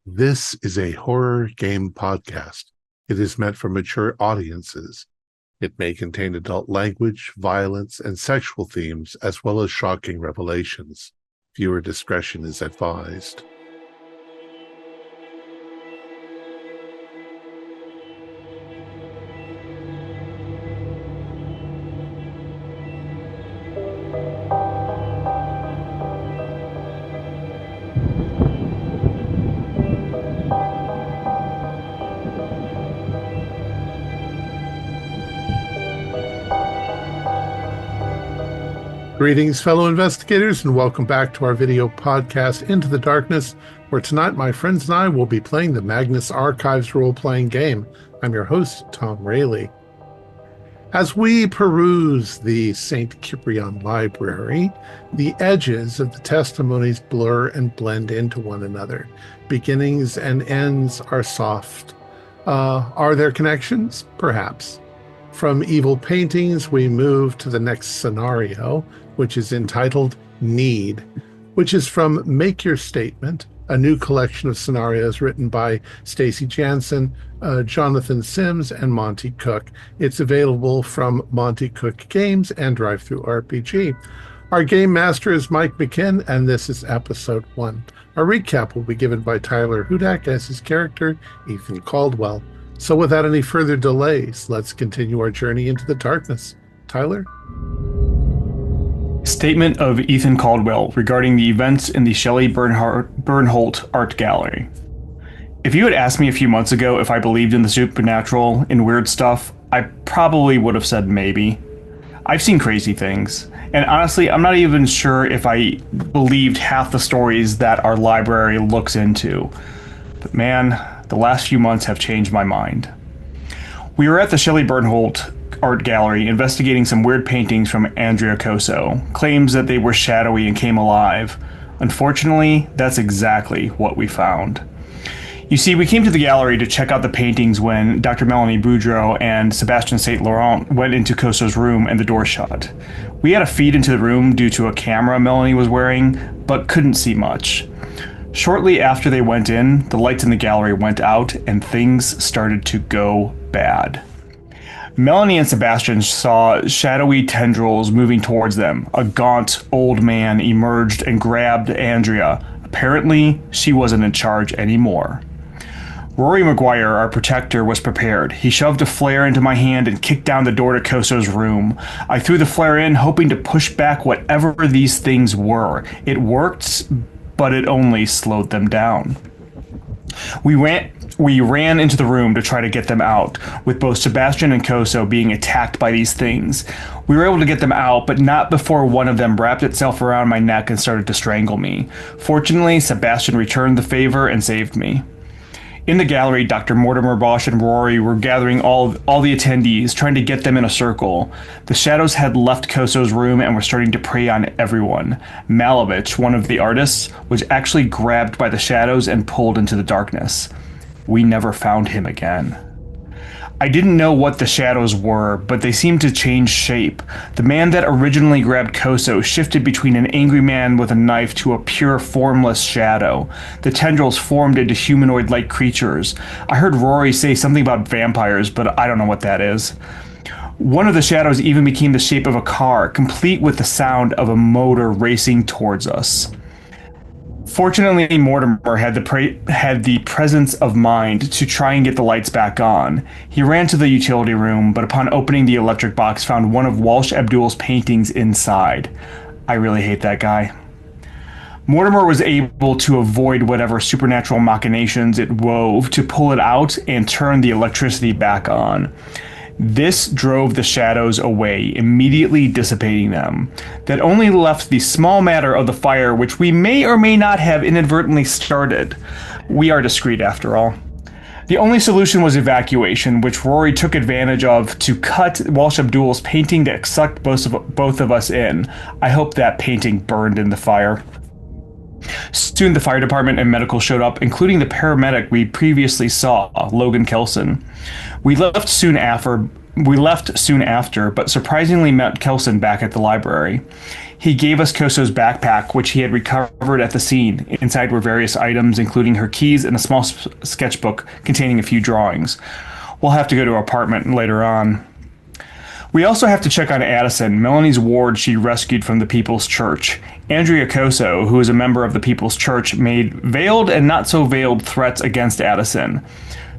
This is a horror game podcast. It is meant for mature audiences. It may contain adult language, violence, and sexual themes, as well as shocking revelations. Viewer discretion is advised. Greetings, fellow investigators, and welcome back to our video podcast, Into the Darkness, where tonight my friends and I will be playing the Magnus Archives role-playing game. I'm your host, Thom Raley. As we peruse the St. Cyprian Library, the edges of the testimonies blur and blend into one another. Beginnings and ends are soft. Are there connections? Perhaps. From evil paintings, we move to the next scenario, which is entitled Need, which is from Make Your Statement, a new collection of scenarios written by Stacey, Janssen, Jonathon Sims, and Monte Cook. It's available from Monte Cook Games and Drive-Thru RPG. Our game master is Mike McKinn, and this is episode 1. Our recap will be given by Tyler Hudak as his character, Ethan Caldwell. So without any further delays, let's continue our journey into the darkness. Tyler? Statement of Ethan Caldwell regarding the events in the Shelley Bernholt Art Gallery. If you had asked me a few months ago if I believed in the supernatural and weird stuff, I probably would have said maybe. I've seen crazy things, and honestly, I'm not even sure if I believed half the stories that our library looks into. But man, the last few months have changed my mind. We were at the Shelley Bernholt Art Gallery investigating some weird paintings from Andrea Coso, claims that they were shadowy and came alive. Unfortunately, that's exactly what we found. You see, we came to the gallery to check out the paintings when Dr. Melanie Boudreau and Sebastian St. Laurent went into Coso's room and the door shut. We had a feed into the room due to a camera Melanie was wearing, but couldn't see much. Shortly after they went in, the lights in the gallery went out and things started to go bad. Melanie and Sebastian saw shadowy tendrils moving towards them. A gaunt old man emerged and grabbed Andrea. Apparently, she wasn't in charge anymore. Rory McGuire, our protector, was prepared. He shoved a flare into my hand and kicked down the door to Coso's room. I threw the flare in, hoping to push back whatever these things were. It worked, but it only slowed them down. We ran into the room to try to get them out, with both Sebastian and Coso being attacked by these things. We were able to get them out, but not before one of them wrapped itself around my neck and started to strangle me. Fortunately, Sebastian returned the favor and saved me. In the gallery, Dr. Mortimer Bosch and Rory were gathering all the attendees, trying to get them in a circle. The shadows had left Coso's room and were starting to prey on everyone. Malevich, one of the artists, was actually grabbed by the shadows and pulled into the darkness. We never found him again. I didn't know what the shadows were, but they seemed to change shape. The man that originally grabbed Coso shifted between an angry man with a knife to a pure, formless shadow. The tendrils formed into humanoid-like creatures. I heard Rory say something about vampires, but I don't know what that is. One of the shadows even became the shape of a car, complete with the sound of a motor racing towards us. Fortunately, Mortimer had the presence of mind to try and get the lights back on. He ran to the utility room, but upon opening the electric box, found one of Walsh Abdul's paintings inside. I really hate that guy. Mortimer was able to avoid whatever supernatural machinations it wove to pull it out and turn the electricity back on. This drove the shadows away, immediately dissipating them. That only left the small matter of the fire, which we may or may not have inadvertently started. We are discreet, after all. The only solution was evacuation, which Rory took advantage of to cut Walsh Abdul's painting that sucked both of us in. I hope that painting burned in the fire. Soon the fire department and medical showed up, including the paramedic we previously saw, Logan Kelson. We left soon after, We left soon after, but surprisingly met Kelson back at the library. He gave us Koso's backpack, which he had recovered at the scene. Inside were various items, including her keys and a small sketchbook containing a few drawings. We'll have to go to her apartment later on. We also have to check on Addison, Melanie's ward she rescued from the People's Church. Andrea Koso, who is a member of the People's Church, made veiled and not so veiled threats against Addison.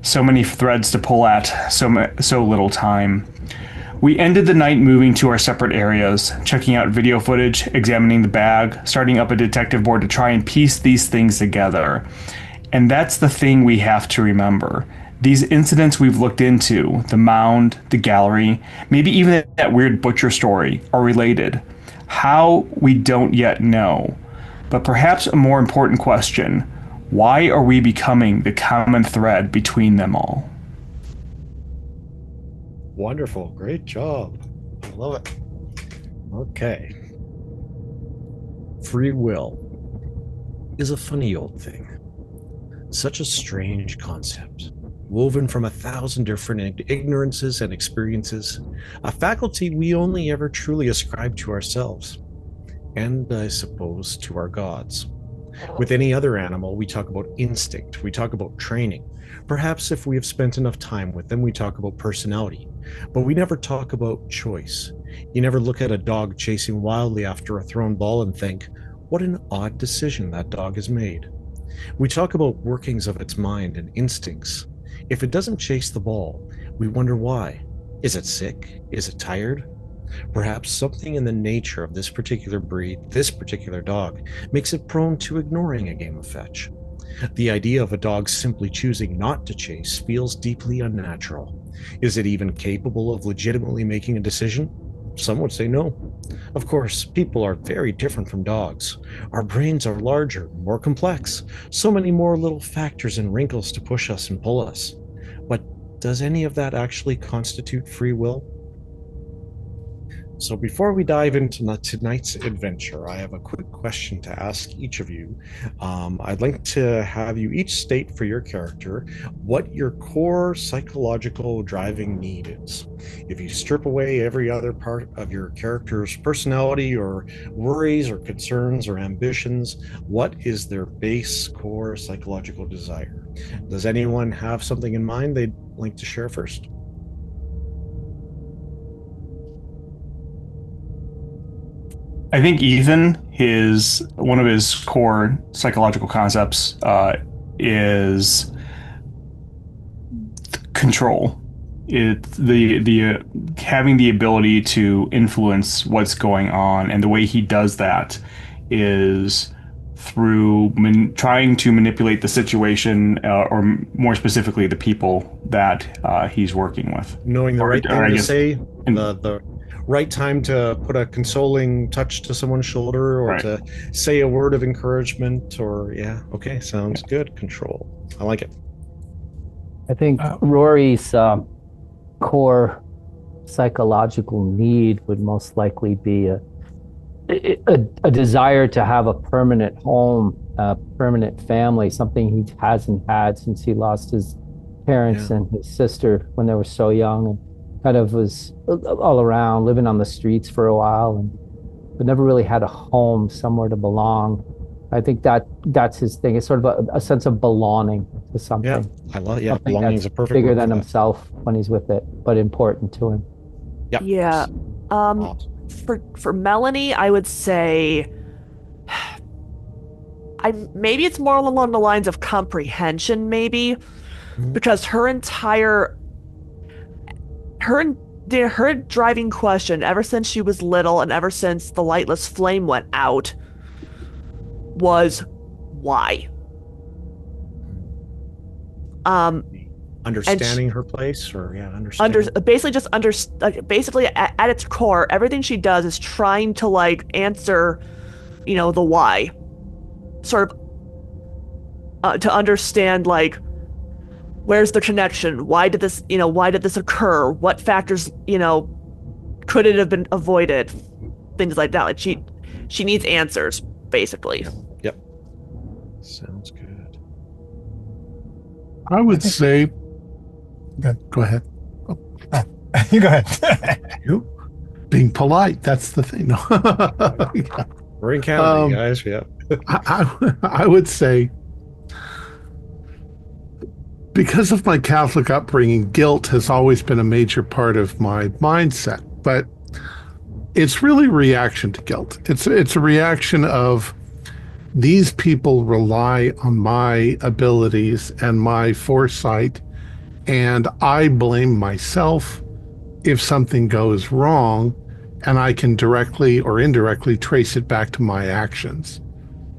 So many threads to pull at, so little time. We ended the night moving to our separate areas, checking out video footage, examining the bag, starting up a detective board to try and piece these things together. And that's the thing we have to remember. These incidents we've looked into, the mound, the gallery, maybe even that weird butcher story, are related. How, we don't yet know. But perhaps a more important question, why are we becoming the common thread between them all? Wonderful. Great job. I love it. Okay. Free will is a funny old thing. Such a strange concept, woven from 1,000 different ignorances and experiences, a faculty we only ever truly ascribe to ourselves, and I suppose to our gods. With any other animal, we talk about instinct, we talk about training. Perhaps if we have spent enough time with them, we talk about personality. But we never talk about choice. You never look at a dog chasing wildly after a thrown ball and think, what an odd decision that dog has made. We talk about workings of its mind and instincts. If it doesn't chase the ball, we wonder why. Is it sick? Is it tired? Perhaps something in the nature of this particular breed, this particular dog, makes it prone to ignoring a game of fetch. The idea of a dog simply choosing not to chase feels deeply unnatural. Is it even capable of legitimately making a decision? Some would say no. Of course, people are very different from dogs. Our brains are larger, more complex, so many more little factors and wrinkles to push us and pull us. But does any of that actually constitute free will? So before we dive into tonight's adventure, I have a quick question to ask each of you. I'd like to have you each state for your character what your core psychological driving need is. If you strip away every other part of your character's personality or worries or concerns or ambitions, what is their base core psychological desire? Does anyone have something in mind they'd like to share first? I think Ethan, one of his core psychological concepts is control. The having the ability to influence what's going on, and the way he does that is through trying to manipulate the situation, or more specifically, the people that he's working with. Knowing the right thing to say, the right time to put a consoling touch to someone's shoulder, or to say a word of encouragement, or okay, sounds good. Control. I like it. I think Rory's core psychological need would most likely be a desire to have a permanent home, a permanent family, something he hasn't had since he lost his parents and his sister when they were so young, and kind of was all around living on the streets for a while, but never really had a home, somewhere to belong. I think that's his thing. It's sort of a sense of belonging to something. Yeah, I love it. Yeah, belonging is a perfect bigger word than for that. himself when he's with it, but important to him. Yeah. Yeah. For Melanie, I would say maybe it's more along the lines of comprehension, maybe, because her driving question ever since she was little and ever since the lightless flame went out was why. Understanding her place, or understanding. Basically at its core, everything she does is trying to answer, the why, sort of, to understand where's the connection? Why did this occur? What factors, could it have been avoided? Things like that. She needs answers, basically. Yep. Sounds good. I would say, go ahead. You go ahead. Being polite, that's the thing. Yeah. We're in Canada, guys. Yeah. I would say, because of my Catholic upbringing, guilt has always been a major part of my mindset. But it's really a reaction to guilt. It's a reaction of, these people rely on my abilities and my foresight, and I blame myself if something goes wrong, and I can directly or indirectly trace it back to my actions.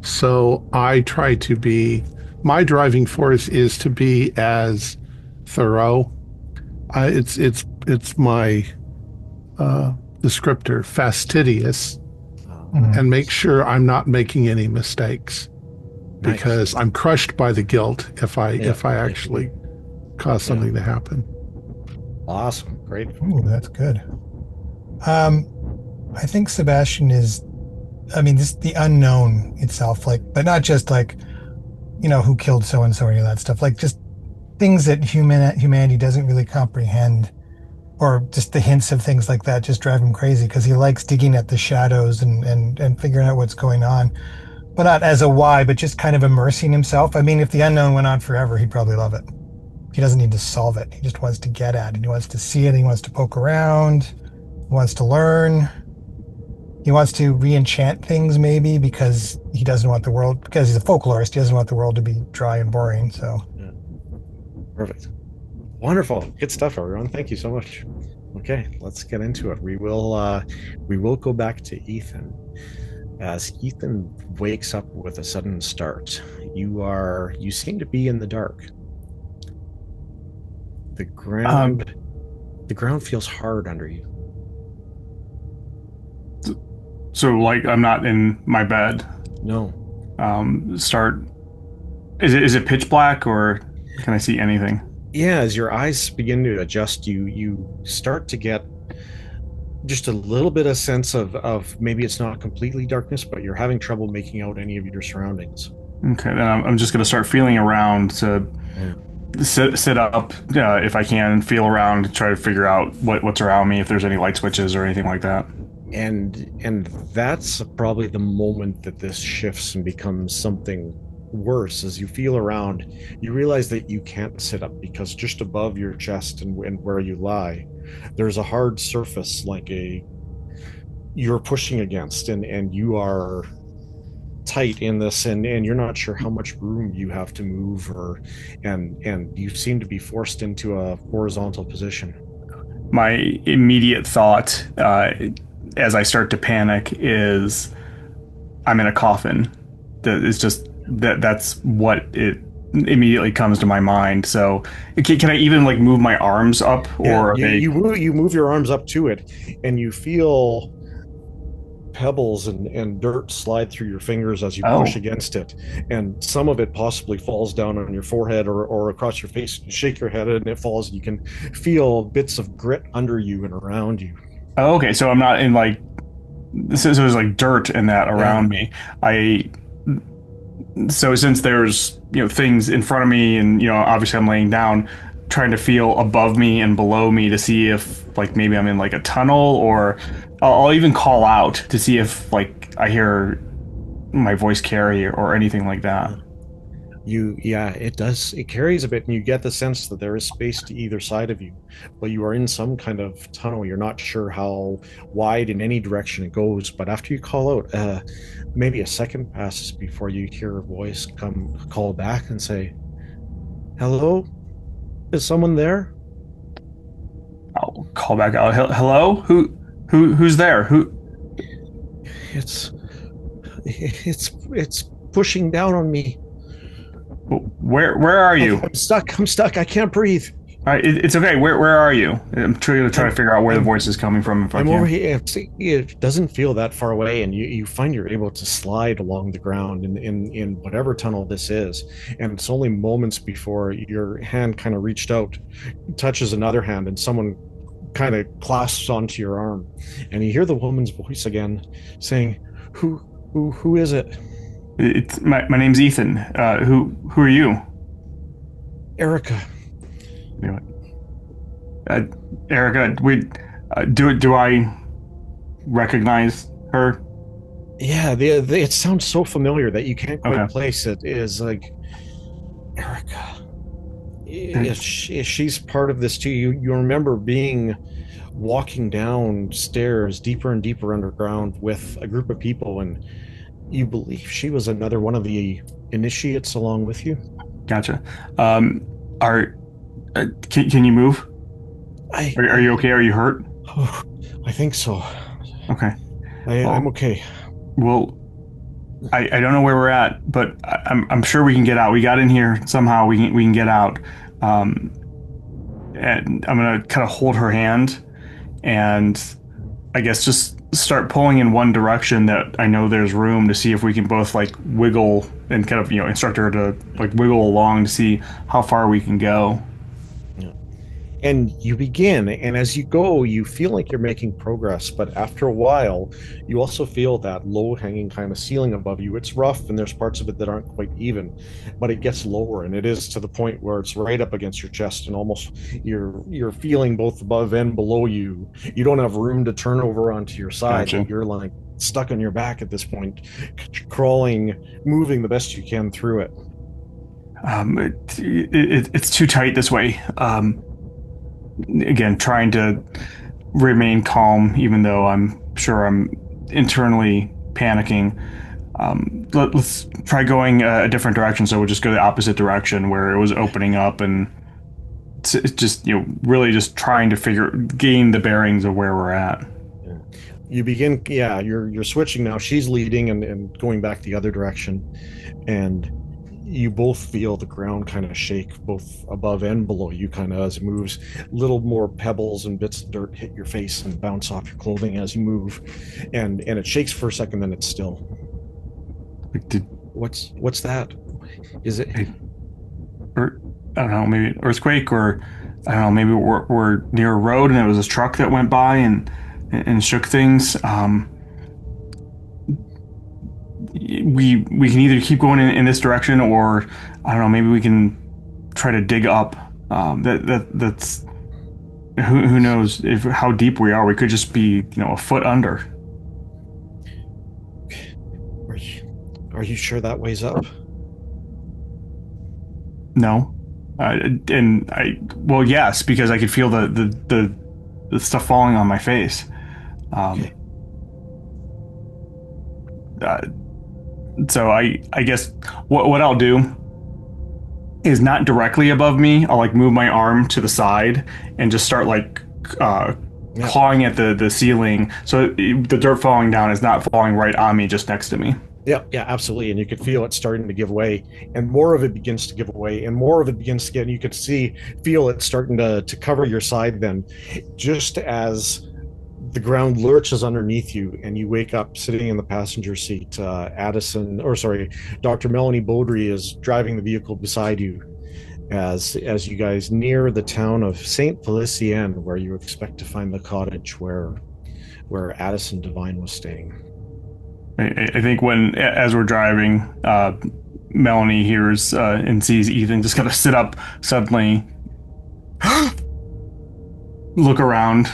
So I try to be, my driving force is to be as thorough. It's my descriptor, fastidious, and make sure I'm not making any mistakes, because I'm crushed by the guilt if I actually cause something to happen. Awesome. Great. Ooh, that's good. I think Sebastian is, this the unknown itself, but not just who killed so and so or any of that stuff, just things that humanity doesn't really comprehend, or just the hints of things like that just drive him crazy, because he likes digging at the shadows and figuring out what's going on, but not as a why, but just kind of immersing himself. If the unknown went on forever, he'd probably love it. He doesn't need to solve it. He just wants to get at it. He wants to see it. He wants to poke around. He wants to learn. He wants to re-enchant things, maybe, because he doesn't want the world, because he's a folklorist, he doesn't want the world to be dry and boring. So, yeah. Perfect. Wonderful. Good stuff, everyone. Thank you so much. Okay, let's get into it. We will go back to Ethan. As Ethan wakes up with a sudden start, you seem to be in the dark. The ground feels hard under you. So, I'm not in my bed. No. Is it pitch black, or can I see anything? Yeah, as your eyes begin to adjust, you start to get just a little bit of sense of maybe it's not completely darkness, but you're having trouble making out any of your surroundings. Okay, then I'm just going to start feeling around to sit up if I can, and feel around, try to figure out what's around me, if there's any light switches or anything like that. And that's probably the moment that this shifts and becomes something worse. As you feel around, you realize that you can't sit up, because just above your chest and where you lie, there's a hard surface, you're pushing against, and you are tight in this, and you're not sure how much room you have to move, and you seem to be forced into a horizontal position. My immediate thought, as I start to panic, is I'm in a coffin. That's what it immediately comes to my mind. So can I even move my arms up, or you move your arms up to it, and you feel pebbles and dirt slide through your fingers as you push against it, and some of it possibly falls down on your forehead or across your face. You shake your head and it falls, and you can feel bits of grit under you and around you. Oh, okay, so I'm not in so there's dirt and that around me. So since there's things in front of me, and obviously I'm laying down, trying to feel above me and below me to see if maybe I'm in a tunnel, or I'll even call out to see if I hear my voice carry or anything like that. It carries a bit, and you get the sense that there is space to either side of you, but you are in some kind of tunnel. You're not sure how wide in any direction it goes, but after you call out, maybe a second passes before you hear a voice call back and say, "Hello? Is someone there?" I'll call back out. Hello? Who's there? Who? It's pushing down on me. Where are you? I'm stuck. I can't breathe. All right, it's okay. Where are you? I'm trying to figure out where the voice is coming from. If I can. Over here. It doesn't feel that far away, and you find you're able to slide along the ground in whatever tunnel this is, and it's only moments before your hand kind of reached out, touches another hand, and someone kind of clasps onto your arm, and you hear the woman's voice again saying, "Who is it?" It's my name's Ethan. Who are you? Erica. Erica, do I recognize her? Yeah, it sounds so familiar that you can't quite Okay. place it. Is like Erica. If she's part of this too, you remember walking downstairs deeper and deeper underground with a group of people, and you believe she was another one of the initiates along with you. Gotcha. Are can you move? Are you okay? Are you hurt? Oh, I think so. Okay. I'm okay. Well, I don't know where we're at, but I'm sure we can get out. We got in here somehow. We can get out. And I'm gonna kind of hold her hand, and I guess just start pulling in one direction that I know there's room to see if we can both like wiggle and kind of instruct her to like wiggle along to see how far we can go. And you begin, and as you go, you feel like you're making progress, but after a while, you also feel that low-hanging kind of ceiling above you. It's rough, and there's parts of it that aren't quite even, but it gets lower, and it is to the point where it's right up against your chest, and almost you're feeling both above and below you. You don't have room to turn over onto your side. Gotcha. You're like stuck on your back at this point, crawling, moving the best you can through it. It's too tight this way. Again, trying to remain calm, even though I'm sure I'm internally panicking. Let's try going a different direction. So we'll just go the opposite direction where it was opening up, and just really just trying to gain the bearings of where we're at. You begin, you're switching now. She's leading and going back the other direction, and you both feel the ground kind of shake both above and below you, kind of as it moves. Little more pebbles and bits of dirt hit your face and bounce off your clothing as you move, and it shakes for a second, then it's still. What's that? Is it? Or I don't know, maybe an earthquake, or I don't know, maybe we're near a road and there was a truck that went by and shook things. We can either keep going in this direction, or I don't know, maybe we can try to dig up. That's who knows how deep we are. We could just be a foot under. Are you sure that way's up? No, well, yes, because I could feel the stuff falling on my face. Okay. So I guess what I'll do is not directly above me. I'll like move my arm to the side and just start like clawing at the ceiling, so the dirt falling down is not falling right on me, just next to me. Yeah, absolutely. And you could feel it starting to give way, and more of it begins to give away, and more of it begins to get, and you could feel it starting to cover your side then, just as the ground lurches underneath you, and you wake up sitting in the passenger seat. Dr. Melanie Baudry is driving the vehicle beside you as you guys near the town of Saint Félicien, where you expect to find the cottage where Addison Devine was staying. I think as we're driving, Melanie hears and sees Ethan just kind of sit up suddenly, look around,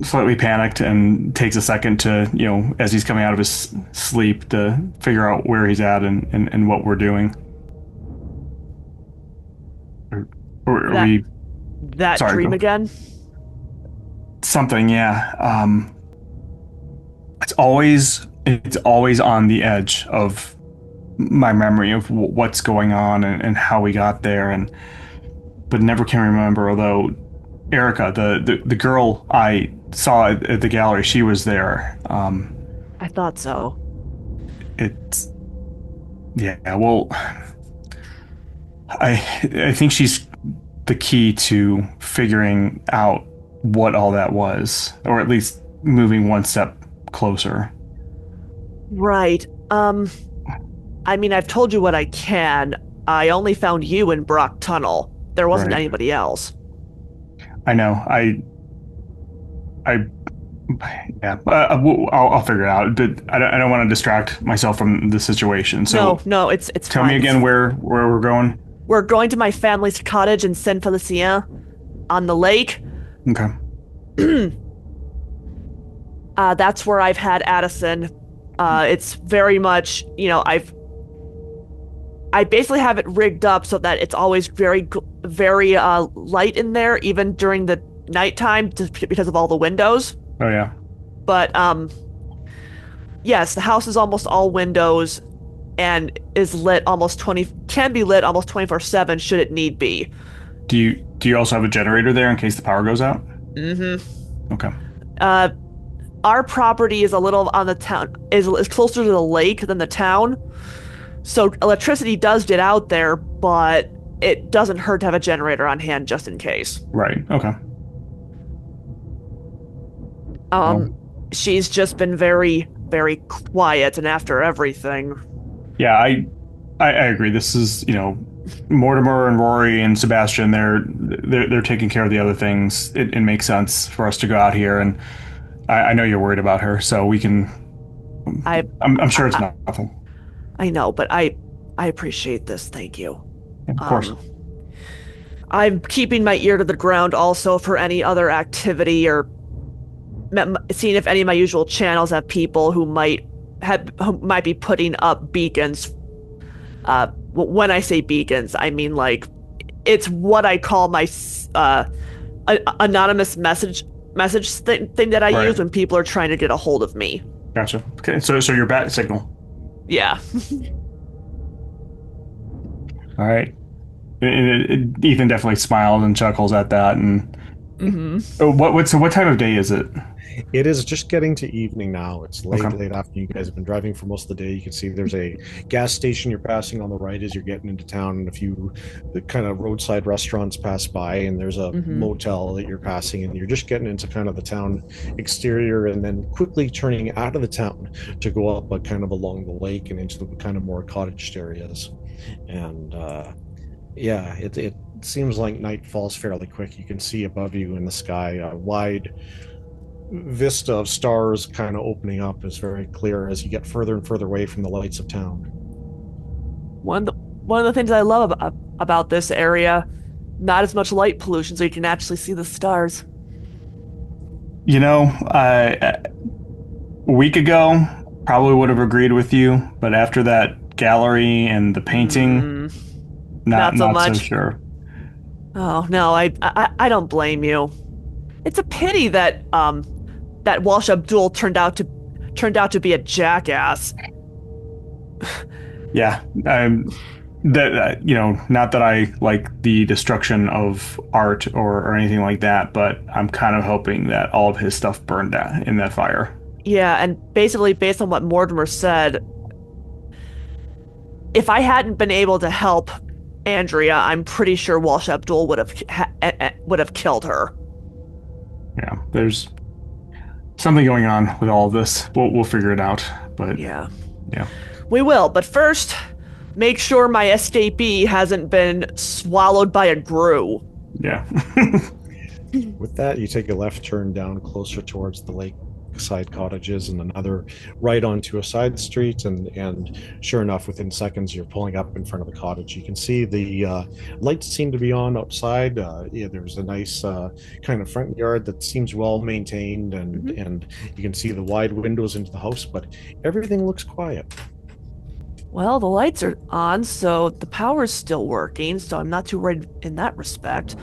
slightly panicked, and takes a second to, as he's coming out of his sleep, to figure out where he's at and what we're doing. Sorry, dream again? Something, yeah. It's always on the edge of my memory of what's going on and how we got there, but never can remember. Although Erica, the girl I saw at the gallery, she was there. I thought so. Well, I think she's the key to figuring out what all that was, or at least moving one step closer. Right. I mean, I've told you what I can. I only found you in Brock Tunnel. There wasn't anybody else. I know. I'll figure it out. But I don't want to distract myself from the situation. So no, it's tell fine. me again where we're going. We're going to my family's cottage in Saint Félicien on the lake. Okay. That's where I've had Addison. It's very much, I basically have it rigged up so that it's always very light in there, even during the nighttime, just because of all the windows. Oh yeah. But yes, the house is almost all windows and is lit can be lit almost 24/7 should it need be. Do you also have a generator there in case the power goes out? Mm-hmm. Okay. Our property is a little on the town, is closer to the lake than the town. So electricity does get out there, but it doesn't hurt to have a generator on hand just in case. Right. Okay. She's just been very, very quiet, and after everything. Yeah, I agree. This is, Mortimer and Rory and Sebastian, they're taking care of the other things. It makes sense for us to go out here, and I know you're worried about her, so we can. I'm sure it's nothing. I know, but I appreciate this. Thank you. Of course. I'm keeping my ear to the ground also for any other activity, or seeing if any of my usual channels have people who might be putting up beacons. When I say beacons, I mean it's what I call my anonymous message thing that I use when people are trying to get a hold of me. Gotcha. Okay, so your bat signal. Yeah. All right. Ethan definitely smiles and chuckles at that. And what time of day is it? It is just getting to evening now. It's late after you guys have been driving for most of the day. You can see there's a gas station you're passing on the right as you're getting into town, and a few the kind of roadside restaurants pass by, and there's a motel that you're passing, and you're just getting into kind of the town exterior, and then quickly turning out of the town to go up kind of along the lake and into the kind of more cottaged areas. And it seems like night falls fairly quick. You can see above you in the sky a wide vista of stars kind of opening up is very clear as you get further and further away from the lights of town. One of the things I love about this area, not as much light pollution, so you can actually see the stars. A week ago, probably would have agreed with you, but after that gallery and the painting, not so much. So sure. Oh no, I don't blame you. It's a pity that that Walsh Abdul turned out to be a jackass. Yeah, not that I like the destruction of art or anything like that, but I'm kind of hoping that all of his stuff burned in that fire. Yeah, and basically based on what Mortimer said, if I hadn't been able to help Andrea, I'm pretty sure Walsh Abdul would have killed her. Yeah, there's something going on with all of this. We'll figure it out. But yeah, we will. But first, make sure my escapee hasn't been swallowed by a grue. Yeah. With that, you take a left turn down closer towards the lakeside cottages and another right onto a side street, and sure enough, within seconds, you're pulling up in front of the cottage. You can see the lights seem to be on outside. There's a nice kind of front yard that seems well maintained, and you can see the wide windows into the house, but everything looks quiet. Well, the lights are on, so the power's still working, so I'm not too worried in that respect.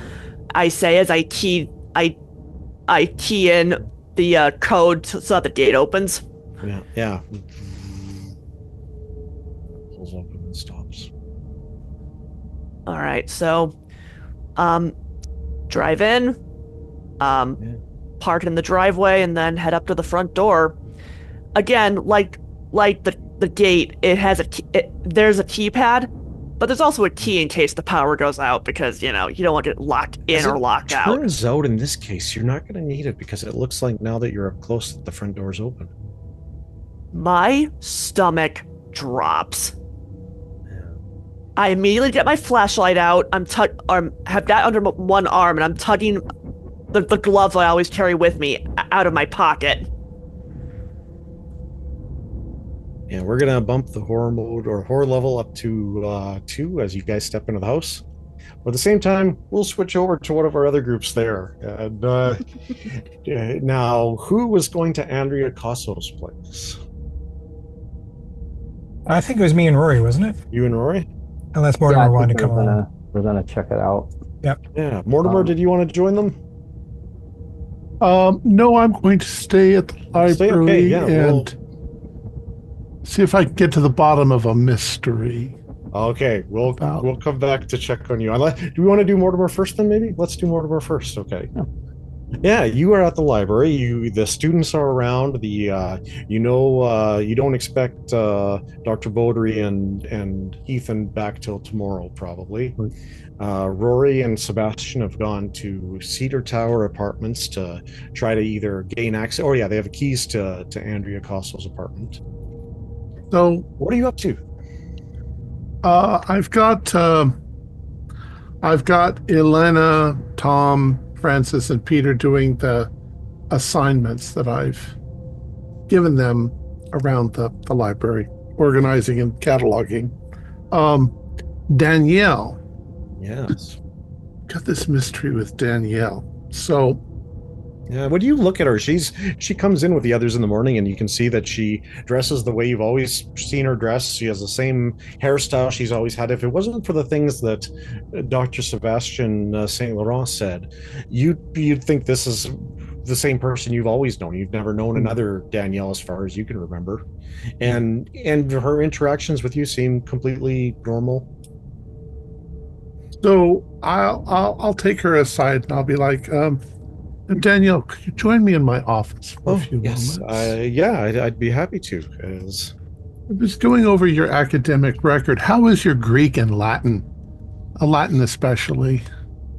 I say as I key in the code so that the gate opens. Yeah. Pulls open and stops. All right, so drive in, park in the driveway, and then head up to the front door. Again, like the gate, it has there's a keypad, but there's also a key in case the power goes out, because you don't want to get locked in or locked out. Turns out in this case you're not going to need it, because it looks like now that you're up close that the front door's open. My stomach drops. I immediately get my flashlight out. Have that under one arm, and I'm tugging the gloves I always carry with me out of my pocket. Yeah, we're gonna bump the horror mode or horror level up to 2 as you guys step into the house. But at the same time, we'll switch over to one of our other groups there. And now, who was going to Andrea Cosso's place? I think it was me and Rory, wasn't it? You and Rory? Unless Mortimer wanted to come along. We're gonna check it out. Yep. Yeah. Mortimer, did you want to join them? No, I'm going to stay at the library and see if I can get to the bottom of a mystery. Okay, we'll come back to check on you. Do we want to do Mortimer first then, maybe? Let's do Mortimer first, okay. Yeah, you are at the library. The students are around. You don't expect Dr. Beaudry and Ethan back till tomorrow, probably. Rory and Sebastian have gone to Cedar Tower Apartments to try to either gain access. Oh yeah, they have keys to Andrea Cosso's apartment. So what are you up to? I've got Elena, Thom, Francis, and Peter doing the assignments that I've given them around the library, organizing and cataloging. Danielle. Yes. Got this mystery with Danielle. So yeah, when you look at her, she comes in with the others in the morning, and you can see that she dresses the way you've always seen her dress. She has the same hairstyle she's always had. If it wasn't for the things that Dr. Sebastian St. Laurent said, you'd think this is the same person you've always known. You've never known another Danielle as far as you can remember, and her interactions with you seem completely normal. So I'll take her aside and I'll be like, Danielle, could you join me in my office for a few moments? I'd be happy to. I was going over your academic record. How is your Greek and Latin? Latin especially.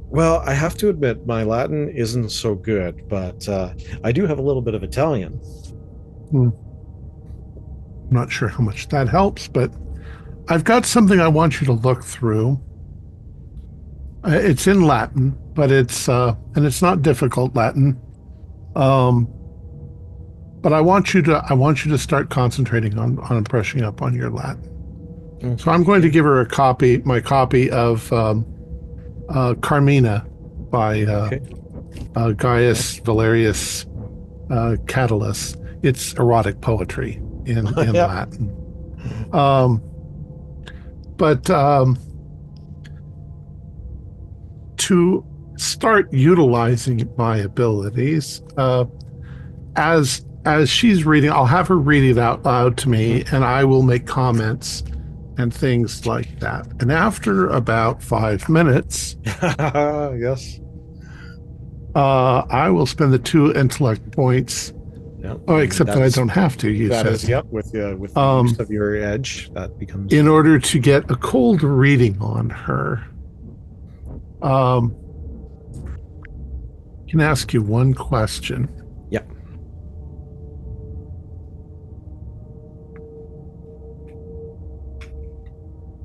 Well, I have to admit, my Latin isn't so good, but I do have a little bit of Italian. I'm not sure how much that helps, but I've got something I want you to look through. It's in Latin, but it's not difficult Latin. But I want you to start concentrating on brushing up on your Latin. Okay. So I'm going to give her my copy of Carmina by Gaius Valerius Catullus. It's erotic poetry in Latin. To start utilizing my abilities, as she's reading, I'll have her read it out loud to me, and I will make comments and things like that. And after about 5 minutes, yes, I will spend the 2 intellect points. Yep. Oh, except that I don't have to. You said with the use of your edge, that becomes in order to get a cold reading on her. Can ask you one question. Yep.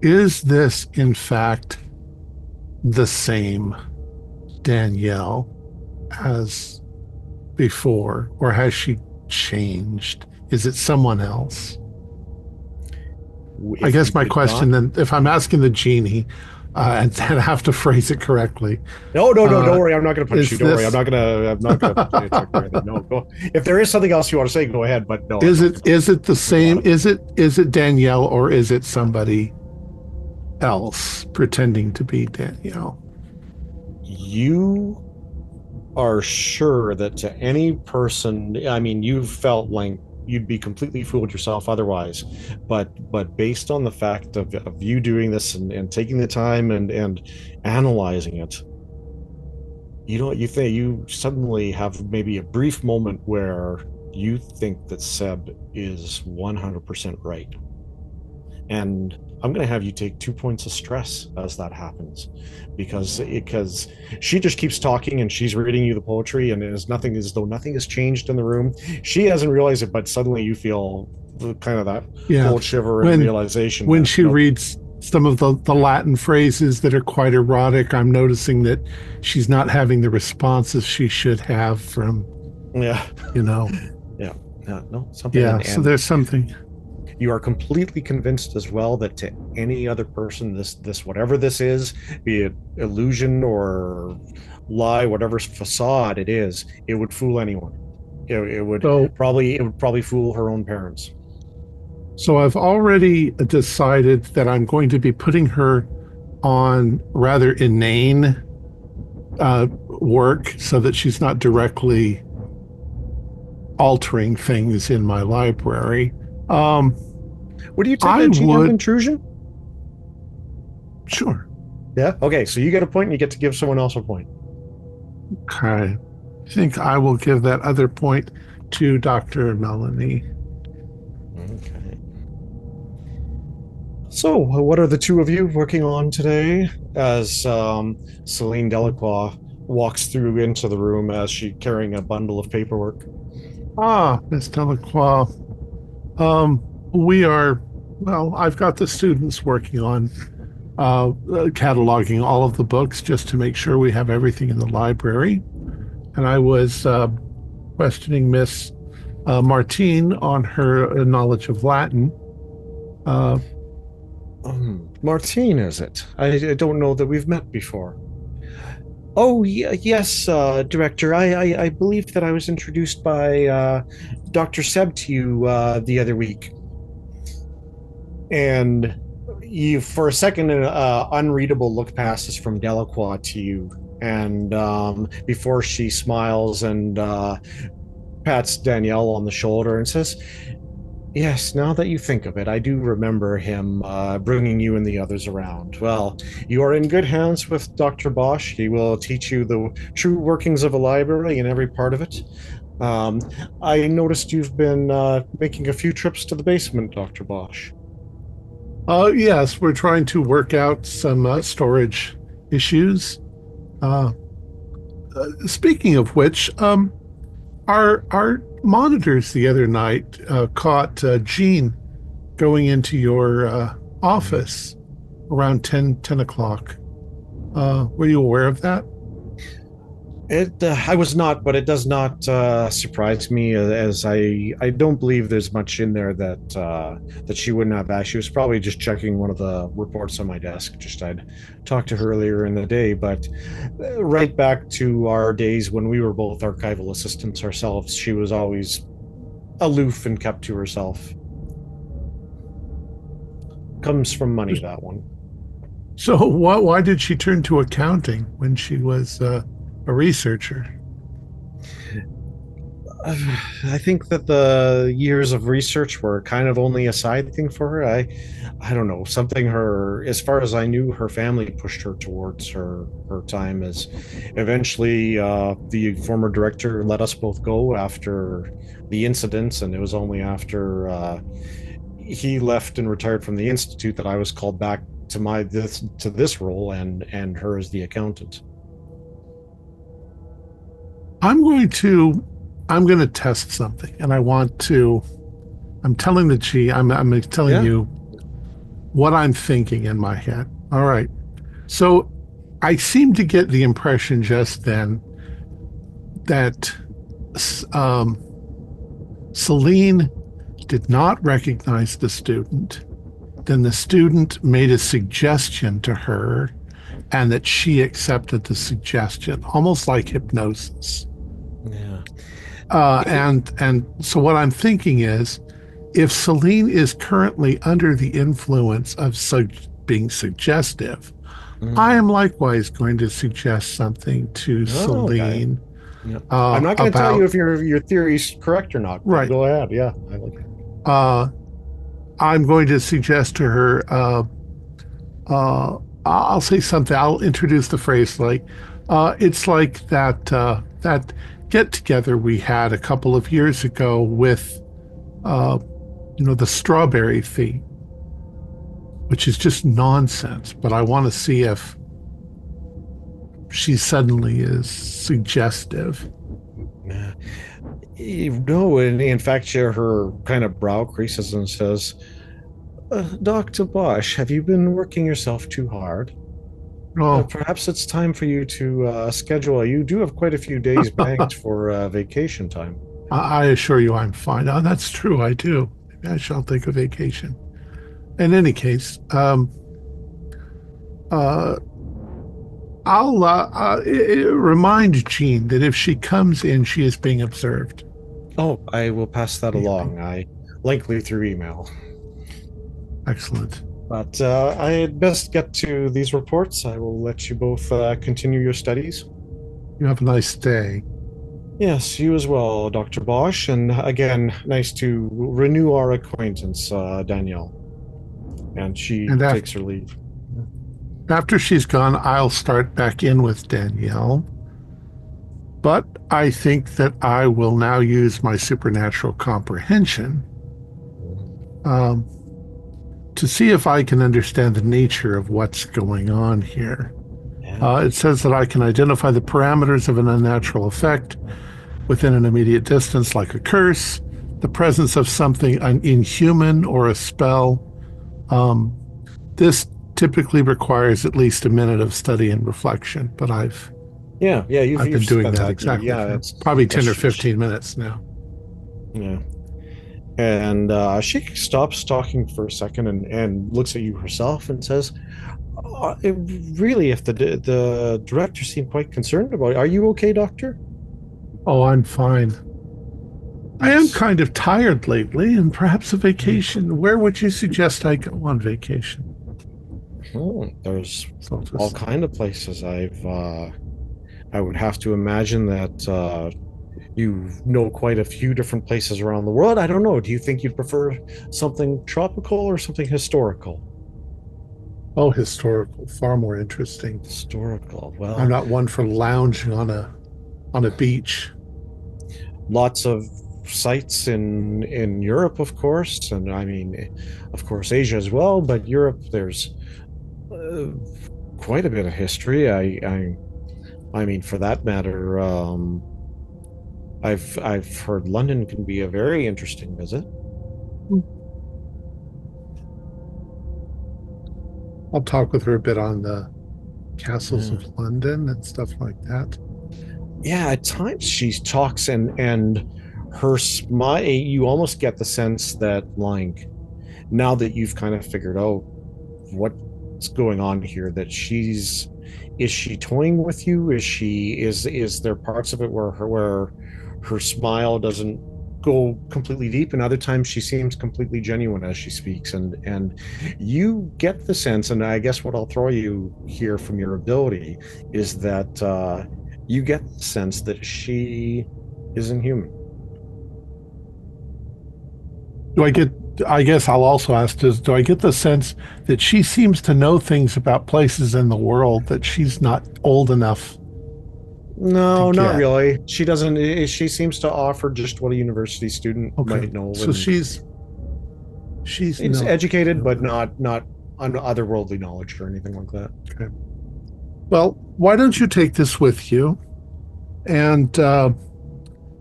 Is this, in fact, the same Danielle as before, or has she changed? Is it someone else? I guess my question then, if I'm asking the genie, and then I have to phrase it correctly. No, don't worry. I'm not going to punch you. Don't worry. I'm not going to. No, go. If there is something else you want to say, go ahead. But no. Is it the same? Is it Danielle, or is it somebody else pretending to be Danielle? You are sure that to any person, I mean, you felt like you'd be completely fooled yourself otherwise, but based on the fact of you doing this and taking the time and analyzing it, you think you suddenly have maybe a brief moment where you think that Seb is 100% right. And I'm going to have you take 2 points of stress as that happens, because she just keeps talking and she's reading you the poetry, and as though nothing has changed in the room. She hasn't realized it, but suddenly you feel kind of that cold shiver and realization. When she reads some of the Latin phrases that are quite erotic, I'm noticing that she's not having the responses she should have from, something. so there's something. You are completely convinced as well that to any other person, this whatever this is, be it illusion or lie, whatever facade it is, it would fool anyone. It would So, probably fool her own parents. so I've already decided that I'm going to be putting her on rather inane work so that she's not directly altering things in my library. Would you take that GM intrusion? Sure. Yeah. Okay. So you get a point, and you get to give someone else a point. Okay. I think I will give that other point to Dr. Melanie. Okay. So, what are the two of you working on today? As Celine Delacroix walks through into the room as she's carrying a bundle of paperwork. Ah, Miss Delacroix. We are, well, I've got the students working on cataloging all of the books just to make sure we have everything in the library. And I was questioning Miss Martine on her knowledge of Latin. Martine, is it? I don't know that we've met before. Oh, yes, Director. I believe that I was introduced by Dr. Seb to you the other week. And you, for a second, an unreadable look passes from Delacroix to you. And before she smiles and pats Danielle on the shoulder and says, "Yes, now that you think of it, I do remember him bringing you and the others around. Well, you are in good hands with Dr. Bosch. He will teach you the true workings of a library and every part of it. I noticed you've been making a few trips to the basement, Dr. Bosch." Yes, we're trying to work out some storage issues. Speaking of which, our monitors the other night caught Jean going into your office around 10 o'clock. Were you aware of that? I was not, but it does not surprise me, as I don't believe there's much in there that she wouldn't have. She was probably just checking one of the reports on my desk. Just I'd talked to her earlier in the day, but right back to our days when we were both archival assistants ourselves, she was always aloof and kept to herself. Comes from money, that one. So why did she turn to accounting when she was a researcher? I think that the years of research were kind of only a side thing for her. I don't know, something as far as I knew, her family pushed her towards her time. As eventually the former director let us both go after the incidents, and it was only after he left and retired from the institute that I was called back to this role and her as the accountant. I'm going to test something, and I'm telling I'm telling you what I'm thinking in my head. All right. So I seem to get the impression just then that Celine did not recognize the student. Then the student made a suggestion to her, and that she accepted the suggestion, almost like hypnosis. Yeah. And so what I'm thinking is, if Celine is currently under the influence of being suggestive, I am likewise going to suggest something to Celine. Okay. Yeah. I'm not going to tell you if your theory's correct or not. Right. Go ahead. Yeah. I like it. I'm going to suggest to her, I'll say something. I'll introduce the phrase like, it's like that get together we had a couple of years ago with, the strawberry theme, which is just nonsense. But I want to see if she suddenly is suggestive. No, and in fact, her kind of brow creases and says, "Dr. Bosch, have you been working yourself too hard? Perhaps it's time for you to schedule. You do have quite a few days banked for vacation time." I assure you I'm fine. Oh, that's true. I do. Maybe I shall take a vacation. In any case, I'll remind Jean that if she comes in, she is being observed. Oh, I will pass that along. Likely through email. Excellent. But I had best get to these reports. I will let you both continue your studies. You have a nice day. Yes, you as well, Dr. Bosch. And again, nice to renew our acquaintance, Danielle. And she takes her leave. After she's gone, I'll start back in with Danielle. But I think that I will now use my supernatural comprehension to see if I can understand the nature of what's going on here. It says that I can identify the parameters of an unnatural effect within an immediate distance, like a curse, the presence of something inhuman, or a spell. This typically requires at least a minute of study and reflection, but I've been doing that exactly. Yeah, it's probably 10 or 15 minutes now. Yeah. And she stops talking for a second and looks at you herself and says, really, if the director seemed quite concerned about it, are you okay, Doctor? Oh, I'm fine. I am kind of tired lately, and perhaps a vacation. Where would you suggest I go on vacation? There's all kind of places. I would have to imagine that you know quite a few different places around the world. I don't know. Do you think you'd prefer something tropical or something historical? Oh, historical. Far more interesting. Historical. Well, I'm not one for lounging on a beach. Lots of sites in Europe, of course, and I mean, of course, Asia as well. But Europe, there's quite a bit of history. I mean, for that matter, I've heard London can be a very interesting visit. I'll talk with her a bit on the castles of London and stuff like that. Yeah, at times she talks and her smile, you almost get the sense that, like, now that you've kind of figured out what's going on here, that is she toying with you? Is there parts of it where her smile doesn't go completely deep, and other times she seems completely genuine as she speaks, and you get the sense, and I guess what I'll throw you here from your ability is that you get the sense that she isn't human. I guess I'll also ask, do I get the sense that she seems to know things about places in the world that she's not old enough? No, not really. She doesn't. She seems to offer just what a university student might know. So she's educated, but not on otherworldly knowledge or anything like that. Okay. Well, why don't you take this with you? And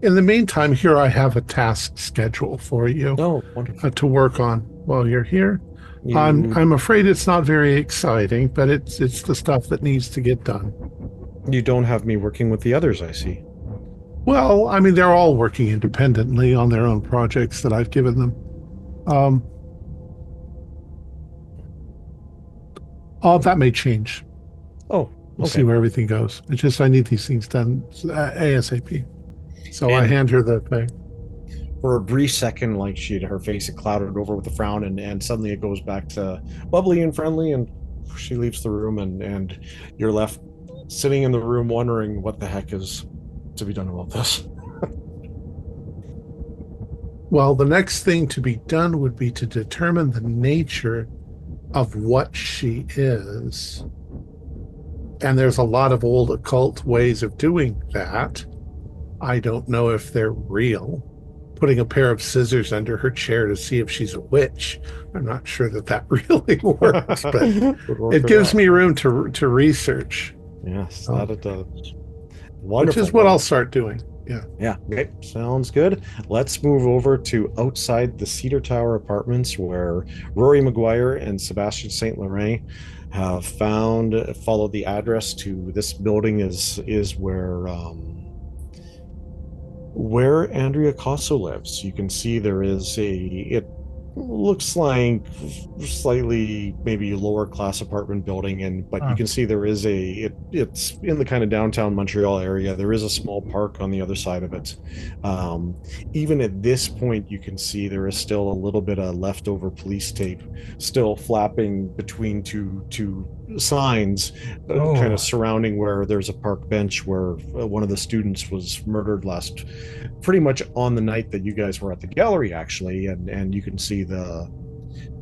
in the meantime, here I have a task schedule for you to work on while you're here. I'm afraid it's not very exciting, but it's the stuff that needs to get done. You don't have me working with the others, I see. Well, I mean, they're all working independently on their own projects that I've given them. That may change. Oh, we'll see where everything goes. It's just I need these things done ASAP. So I hand her the thing. For a brief second, like her face had clouded over with a frown, and suddenly it goes back to bubbly and friendly, and she leaves the room, and you're left sitting in the room wondering what the heck is to be done about this. Well, the next thing to be done would be to determine the nature of what she is. And there's a lot of old occult ways of doing that. I don't know if they're real. Putting a pair of scissors under her chair to see if she's a witch, I'm not sure that really works, but it gives me room to research. Yes, that it does. Wonderful. Which is what I'll start doing. Yeah. Okay. Sounds good. Let's move over to outside the Cedar Tower apartments, where Rory McGuire and Sebastian St. Laurent have followed the address to this building is where Andrea Cosso lives. You can see there is looks like slightly maybe lower class apartment building, but you can see there is it's in the kind of downtown Montreal area. There is a small park on the other side of it. Even at this point, you can see there is still a little bit of leftover police tape still flapping between two signs, kind of surrounding where there's a park bench where one of the students was murdered pretty much on the night that you guys were at the gallery, actually, and you can see the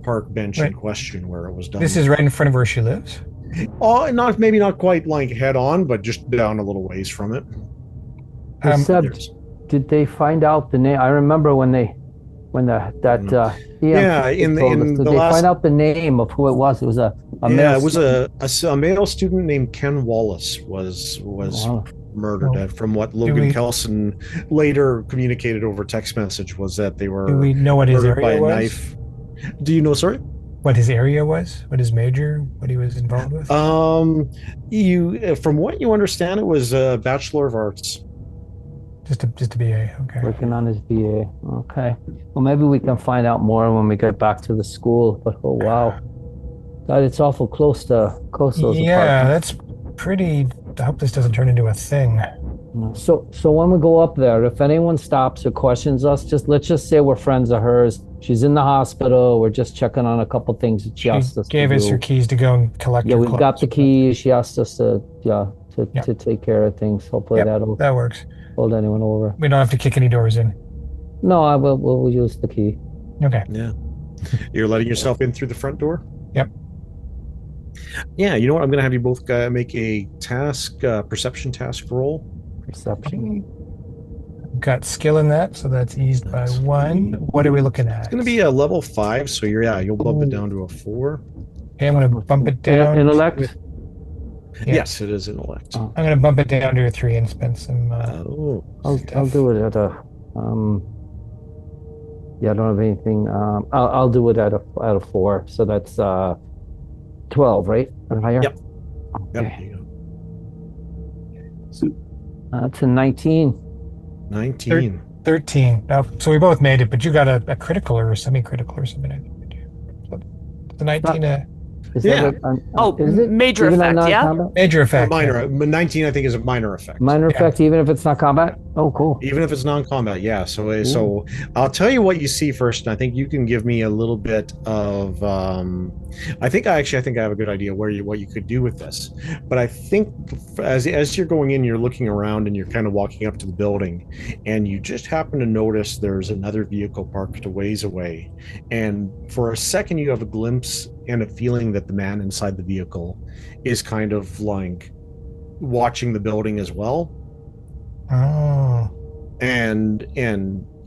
park bench in question where it was done. This is right in front of where she lives? Oh, maybe not quite like head on, but just down a little ways from it. Did they find out the name? I remember when they find out the name of who it was. It was a male. It was a male student named Ken Wallace was murdered. From what Logan Kelson later communicated over text message was that they were. Do we know what his area by a was? Knife. Do you know? Sorry. What his area was? What his major? What he was involved with? From what you understand, it was a Bachelor of Arts. Just a BA, okay. Working on his BA, okay. Well, maybe we can find out more when we get back to the school. But oh wow, God, it's awful close to those apartments. That's pretty. I hope this doesn't turn into a thing. So when we go up there, if anyone stops or questions us, let's just say we're friends of hers. She's in the hospital. We're just checking on a couple things that she asked us to do. Gave us her keys to go and collect. Yeah, we've got the keys. She asked us to take care of things. Hopefully that works. Hold anyone over. We don't have to kick any doors in. No, we'll use the key. Okay. Yeah. You're letting yourself in through the front door? Yep. Yeah, you know what? I'm going to have you both make a perception task roll. Perception. Got skill in that, so that's eased by 1. What are we looking at? It's going to be a level 5, so you'll bump it down to a 4. Okay, I'm going to bump it down. Intellect? Yes, it is intellect. I'm going to bump it down to a 3 and spend some. I'll do it at a. I don't have anything. I'll do it at a 4. So that's 12, right? Or higher. Yep. Okay. That's a 19. 19. 13. Now, so we both made it, but you got a critical or a semi-critical or something. I think we do. So the 19. Is it major effect? Yeah, major effect. Minor. 19, I think, is a minor effect. Minor effect, even if it's not combat. Oh, cool. Even if it's non-combat, yeah. So I'll tell you what you see first, and I think you can give me a little bit of. I think I have a good idea what you could do with this, but I think as you're going in, you're looking around and you're kind of walking up to the building, and you just happen to notice there's another vehicle parked a ways away, and for a second you have a glimpse and a feeling that the man inside the vehicle is kind of like watching the building as well. Oh. And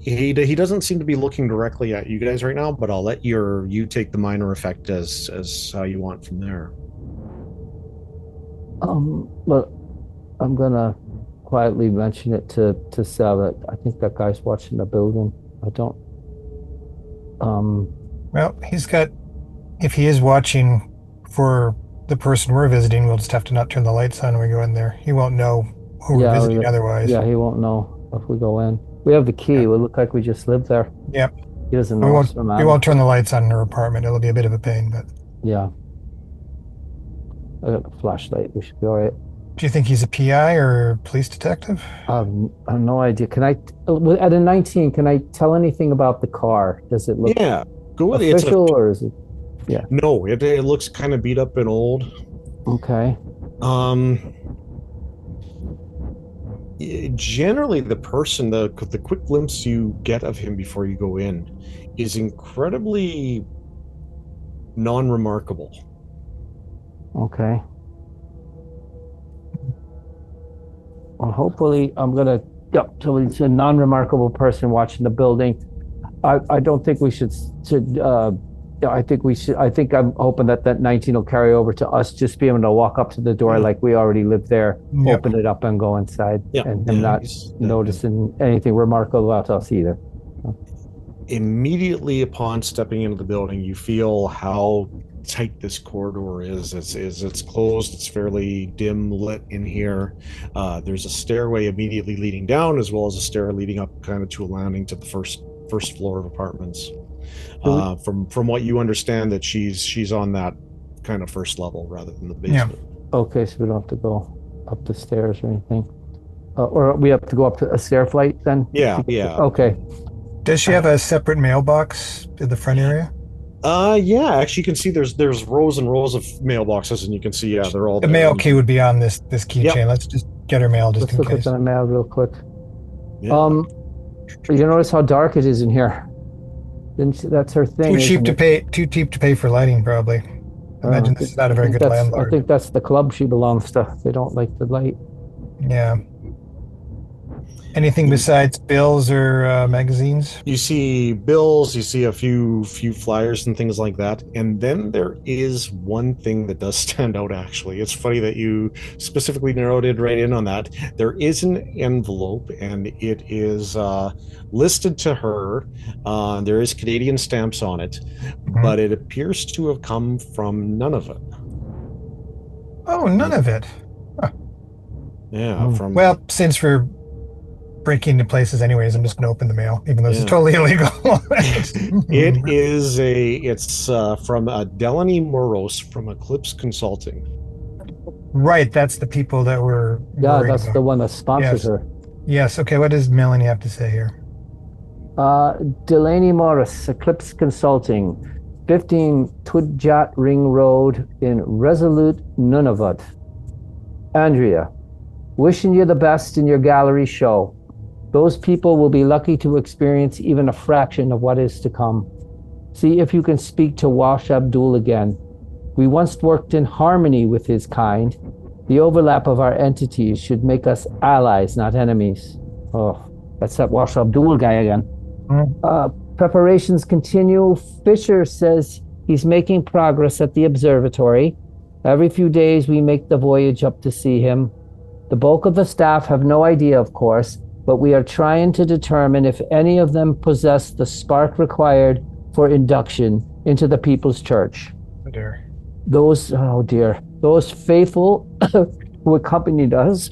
he doesn't seem to be looking directly at you guys right now, but I'll let you take the minor effect as how you want from there. Well, I'm gonna quietly mention it to Sal that I think that guy's watching the building. I don't. Well, if he is watching for the person we're visiting, we'll just have to not turn the lights on when we go in there. He won't know who we're visiting otherwise. Yeah, he won't know if we go in. We have the key. It would look like we just live there. Yep. He doesn't know. We won't turn the lights on in her apartment. It'll be a bit of a pain, but. Yeah. I got the flashlight. We should be all right. Do you think he's a PI or police detective? I have no idea. Can I, at a 19, can I tell anything about the car? Does it look go with official or is it? Yeah. No, it looks kind of beat up and old. Okay. Generally, the person, the quick glimpse you get of him before you go in is incredibly non-remarkable. Okay. Well, hopefully I'm gonna. So it's a non-remarkable person watching the building. I don't think we should. I think we should. I think I'm hoping that 19 will carry over to us just being able to walk up to the door like we already live there, open it up and go inside, and him not noticing anything remarkable about us either. Immediately upon stepping into the building, you feel how tight this corridor is. It's closed. It's fairly dim lit in here. There's a stairway immediately leading down, as well as a stair leading up kind of to a landing to the first floor of apartments. From what you understand, that she's on that kind of first level rather than the basement. Okay, so we don't have to go up the stairs or anything. Or we have to go up to a stair flight then? Yeah. Okay. Does she have a separate mailbox in the front area? Yeah, actually you can see there's rows and rows of mailboxes, and you can see they're all The there. mail key would be on this keychain. Yep. Let's just get her mail just Let's in look case. at the mail real quick. Yeah. You notice how dark it is in here? That's her thing. Too cheap to pay for lighting, probably. Imagine this is not a very good landlord. I think that's the club she belongs to. They don't like the light. Yeah. Anything besides bills or magazines? You see bills, you see a few flyers and things like that. And then there is one thing that does stand out, actually. It's funny that you specifically narrowed it right in on that. There is an envelope, and it is listed to her. There is Canadian stamps on it, but it appears to have come from Nunavut. Oh, none of it. Huh. Yeah. Well, since we're breaking into places anyways, I'm just going to open the mail, even though this is totally illegal. It's from Delaney Moros from Eclipse Consulting. Right, that's the people that were that's the one that sponsors her. Yes, okay, what does Melanie have to say here? Delaney Morris, Eclipse Consulting, 15 Twidjat Ring Road in Resolute, Nunavut. Andrea, wishing you the best in your gallery show. Those people will be lucky to experience even a fraction of what is to come. See if you can speak to Wash Abdul again. We once worked in harmony with his kind. The overlap of our entities should make us allies, not enemies. Oh, that's that Wash Abdul guy again. Preparations continue. Fisher says he's making progress at the observatory. Every few days we make the voyage up to see him. The bulk of the staff have no idea, of course, but we are trying to determine if any of them possess the spark required for induction into the People's Church. Oh dear. Those faithful who accompanied us,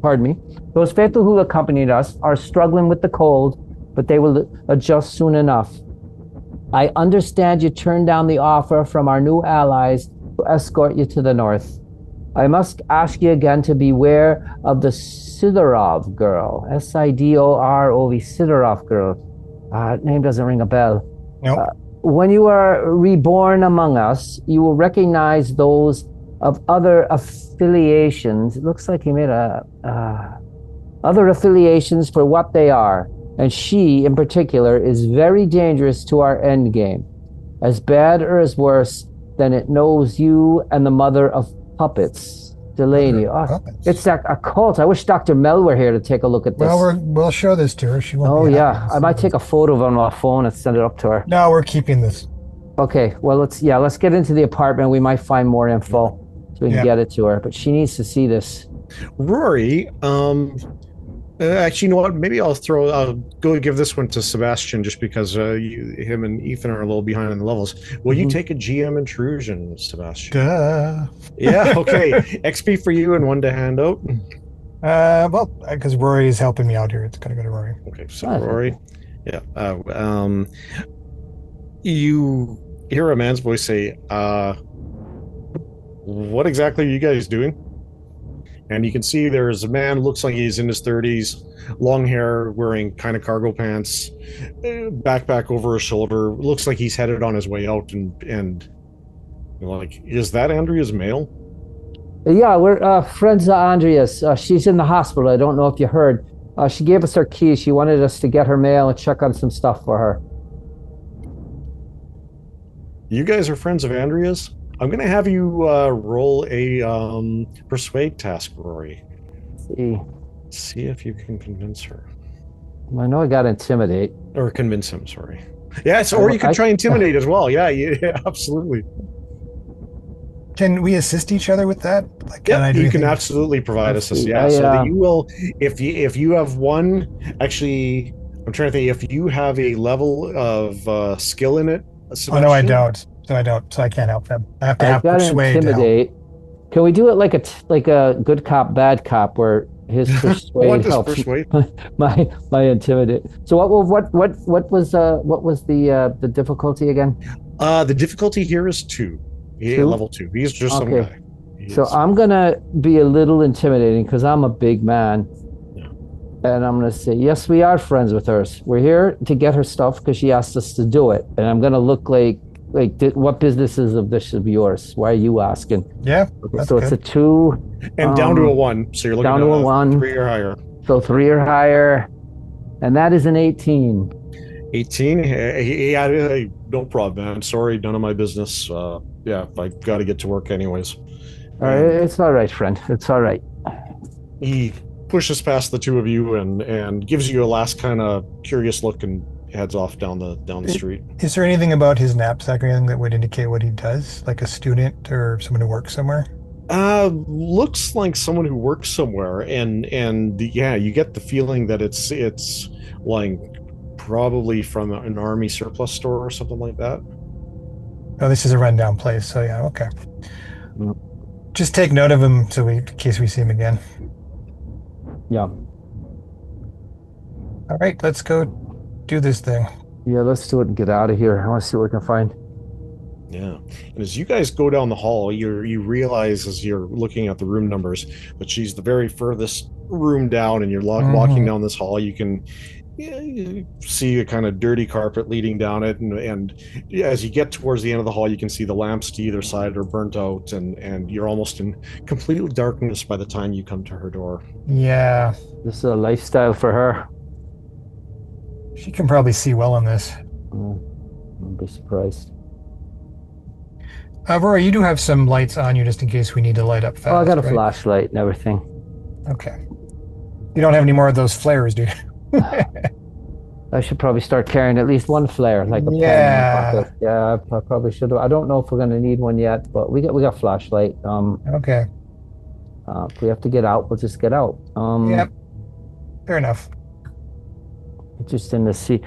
pardon me, those faithful who accompanied us are struggling with the cold, but they will adjust soon enough. I understand you turned down the offer from our new allies to escort you to the north. I must ask you again to beware of the Sidorov girl. Sidorov, Sidorov girl. Name doesn't ring a bell. Nope. When you are reborn among us, you will recognize those of other affiliations. It looks like he made other affiliations for what they are. And she, in particular, is very dangerous to our end game. As bad or as worse than it knows you and the mother of puppets. Delaney. Puppets. It's a cult. I wish Dr. Mel were here to take a look at this. Well, we'll show this to her. She won't be happy. I might take a photo of it on my phone and send it up to her. No, we're keeping this. Okay, well, let's get into the apartment. We might find more info so we can get it to her, but she needs to see this. Rory, actually, you know what? Maybe I'll go give this one to Sebastian, just because him and Ethan are a little behind on the levels. Will you take a GM intrusion, Sebastian? Duh. Yeah, okay. XP for you and one to hand out. Well, because Rory is helping me out here. It's going to go to Rory. Okay, so Rory. Yeah. You hear a man's voice say, what exactly are you guys doing? And you can see there's a man, looks like he's in his 30s, long hair, wearing kind of cargo pants, backpack over his shoulder. Looks like he's headed on his way out. And like, is that Andrea's mail? Yeah, we're friends of Andrea's. She's in the hospital. I don't know if you heard. She gave us her keys. She wanted us to get her mail and check on some stuff for her. You guys are friends of Andrea's? I'm going to have you roll a persuade task, Rory. See if you can convince her. I know I got intimidate. Or convince him, sorry. Yes, or you can try intimidate as well. Yeah, absolutely. Can we assist each other with that? Like, you can absolutely provide assistance. Yeah, so that you will, if you have one, actually, I'm trying to think, if you have a level of skill in it. Oh, no, I don't. So I can't help them. I have to have persuade. Intimidate. Can we do it like a good cop, bad cop, where His What persuade does helps persuade? my intimidate. So what was the difficulty again? The difficulty here is 2. Two? Level 2. He's just some Okay. guy. So I'm gonna be a little intimidating because I'm a big man. Yeah. And I'm gonna say, yes, we are friends with hers. We're here to get her stuff because she asked us to do it. And I'm gonna look like what business is of this of yours? Why are you asking? Yeah. Okay, that's so good. it's a 2. And down to a 1. So you're looking down at to a 1. 3 or higher. So 3 or higher. And that is an 18. 18? Hey, no problem, man. Sorry, none of my business. Yeah, I got to get to work anyways. All right, it's all right, friend. It's all right. He pushes past the 2 of you and gives you a last kind of curious look and heads off down the street. Is there anything about his knapsack or anything that would indicate what he does? Like a student or someone who works somewhere? Looks like someone who works somewhere, and yeah, you get the feeling that it's like probably from an army surplus store or something like that. Oh, this is a rundown place, so yeah, okay. Just take note of him in case we see him again. Yeah. All right, let's go do this thing. Yeah, let's do it and get out of here. I want to see what we can find. Yeah, and as you guys go down the hall, you realize as you're looking at the room numbers that she's the very furthest room down, and you're walking down this hall. You can you see a kind of dirty carpet leading down it, and as you get towards the end of the hall, you can see the lamps to either side are burnt out, and you're almost in complete darkness by the time you come to her door. Yeah. This is a lifestyle for her. She can probably see well in this. I'd be surprised. Rory, you do have some lights on you just in case we need to light up fast. Oh, I got a right? flashlight and everything. Okay. You don't have any more of those flares, do you? I should probably start carrying at least one flare, like a pen in my pocket. Yeah, I probably should have. I don't know if we're gonna need one yet, but we got flashlight. Okay. If we have to get out, we'll just get out. Yep. Fair enough. Interesting to see.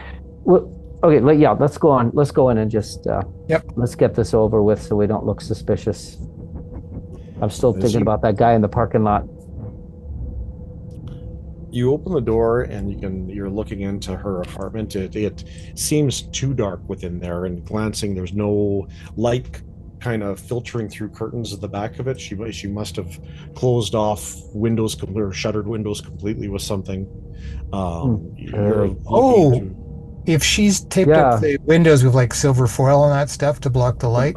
Well, okay, let's go on. Let's go in and just let's get this over with so we don't look suspicious. I'm still thinking about that guy in the parking lot. You open the door and you're looking into her apartment. It seems too dark within there, and glancing, there's no light kind of filtering through curtains at the back of it. She must have closed off windows or shuttered windows completely with something. If she's taped up the windows with like silver foil and that stuff to block the light,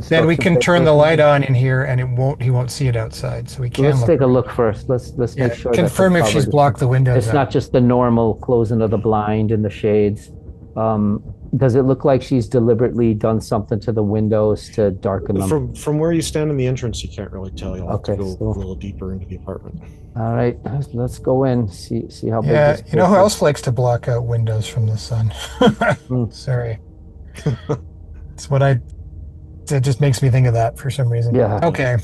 then we can turn the light on in here, and he won't see it outside. So we can. Let's take a look first. Let's make sure. Confirm if she's blocked the windows. It's not just the normal closing of the blind and the shades. Does it look like she's deliberately done something to the windows to darken them? From where you stand in the entrance, you can't really tell. You'll have to go a little deeper into the apartment. All right, let's go in. See how big. Yeah, you know who else likes to block out windows from the sun? Sorry, it's what It just makes me think of that for some reason. Yeah. Okay.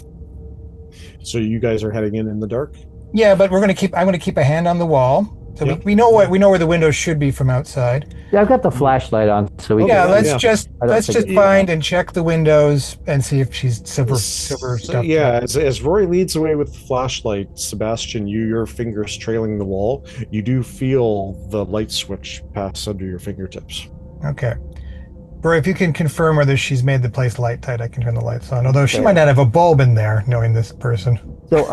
So you guys are heading in the dark? Yeah, but I'm going to keep a hand on the wall. So we know where the windows should be from outside. Yeah, I've got the flashlight on, so we. Yeah, let's just find and check the windows and see if she's silver stuff. Yeah, as Rory leads away with the flashlight, Sebastian, your fingers trailing the wall, you do feel the light switch pass under your fingertips. Okay. Rory, if you can confirm whether she's made the place light tight, I can turn the lights on. Although she might not have a bulb in there, knowing this person. So,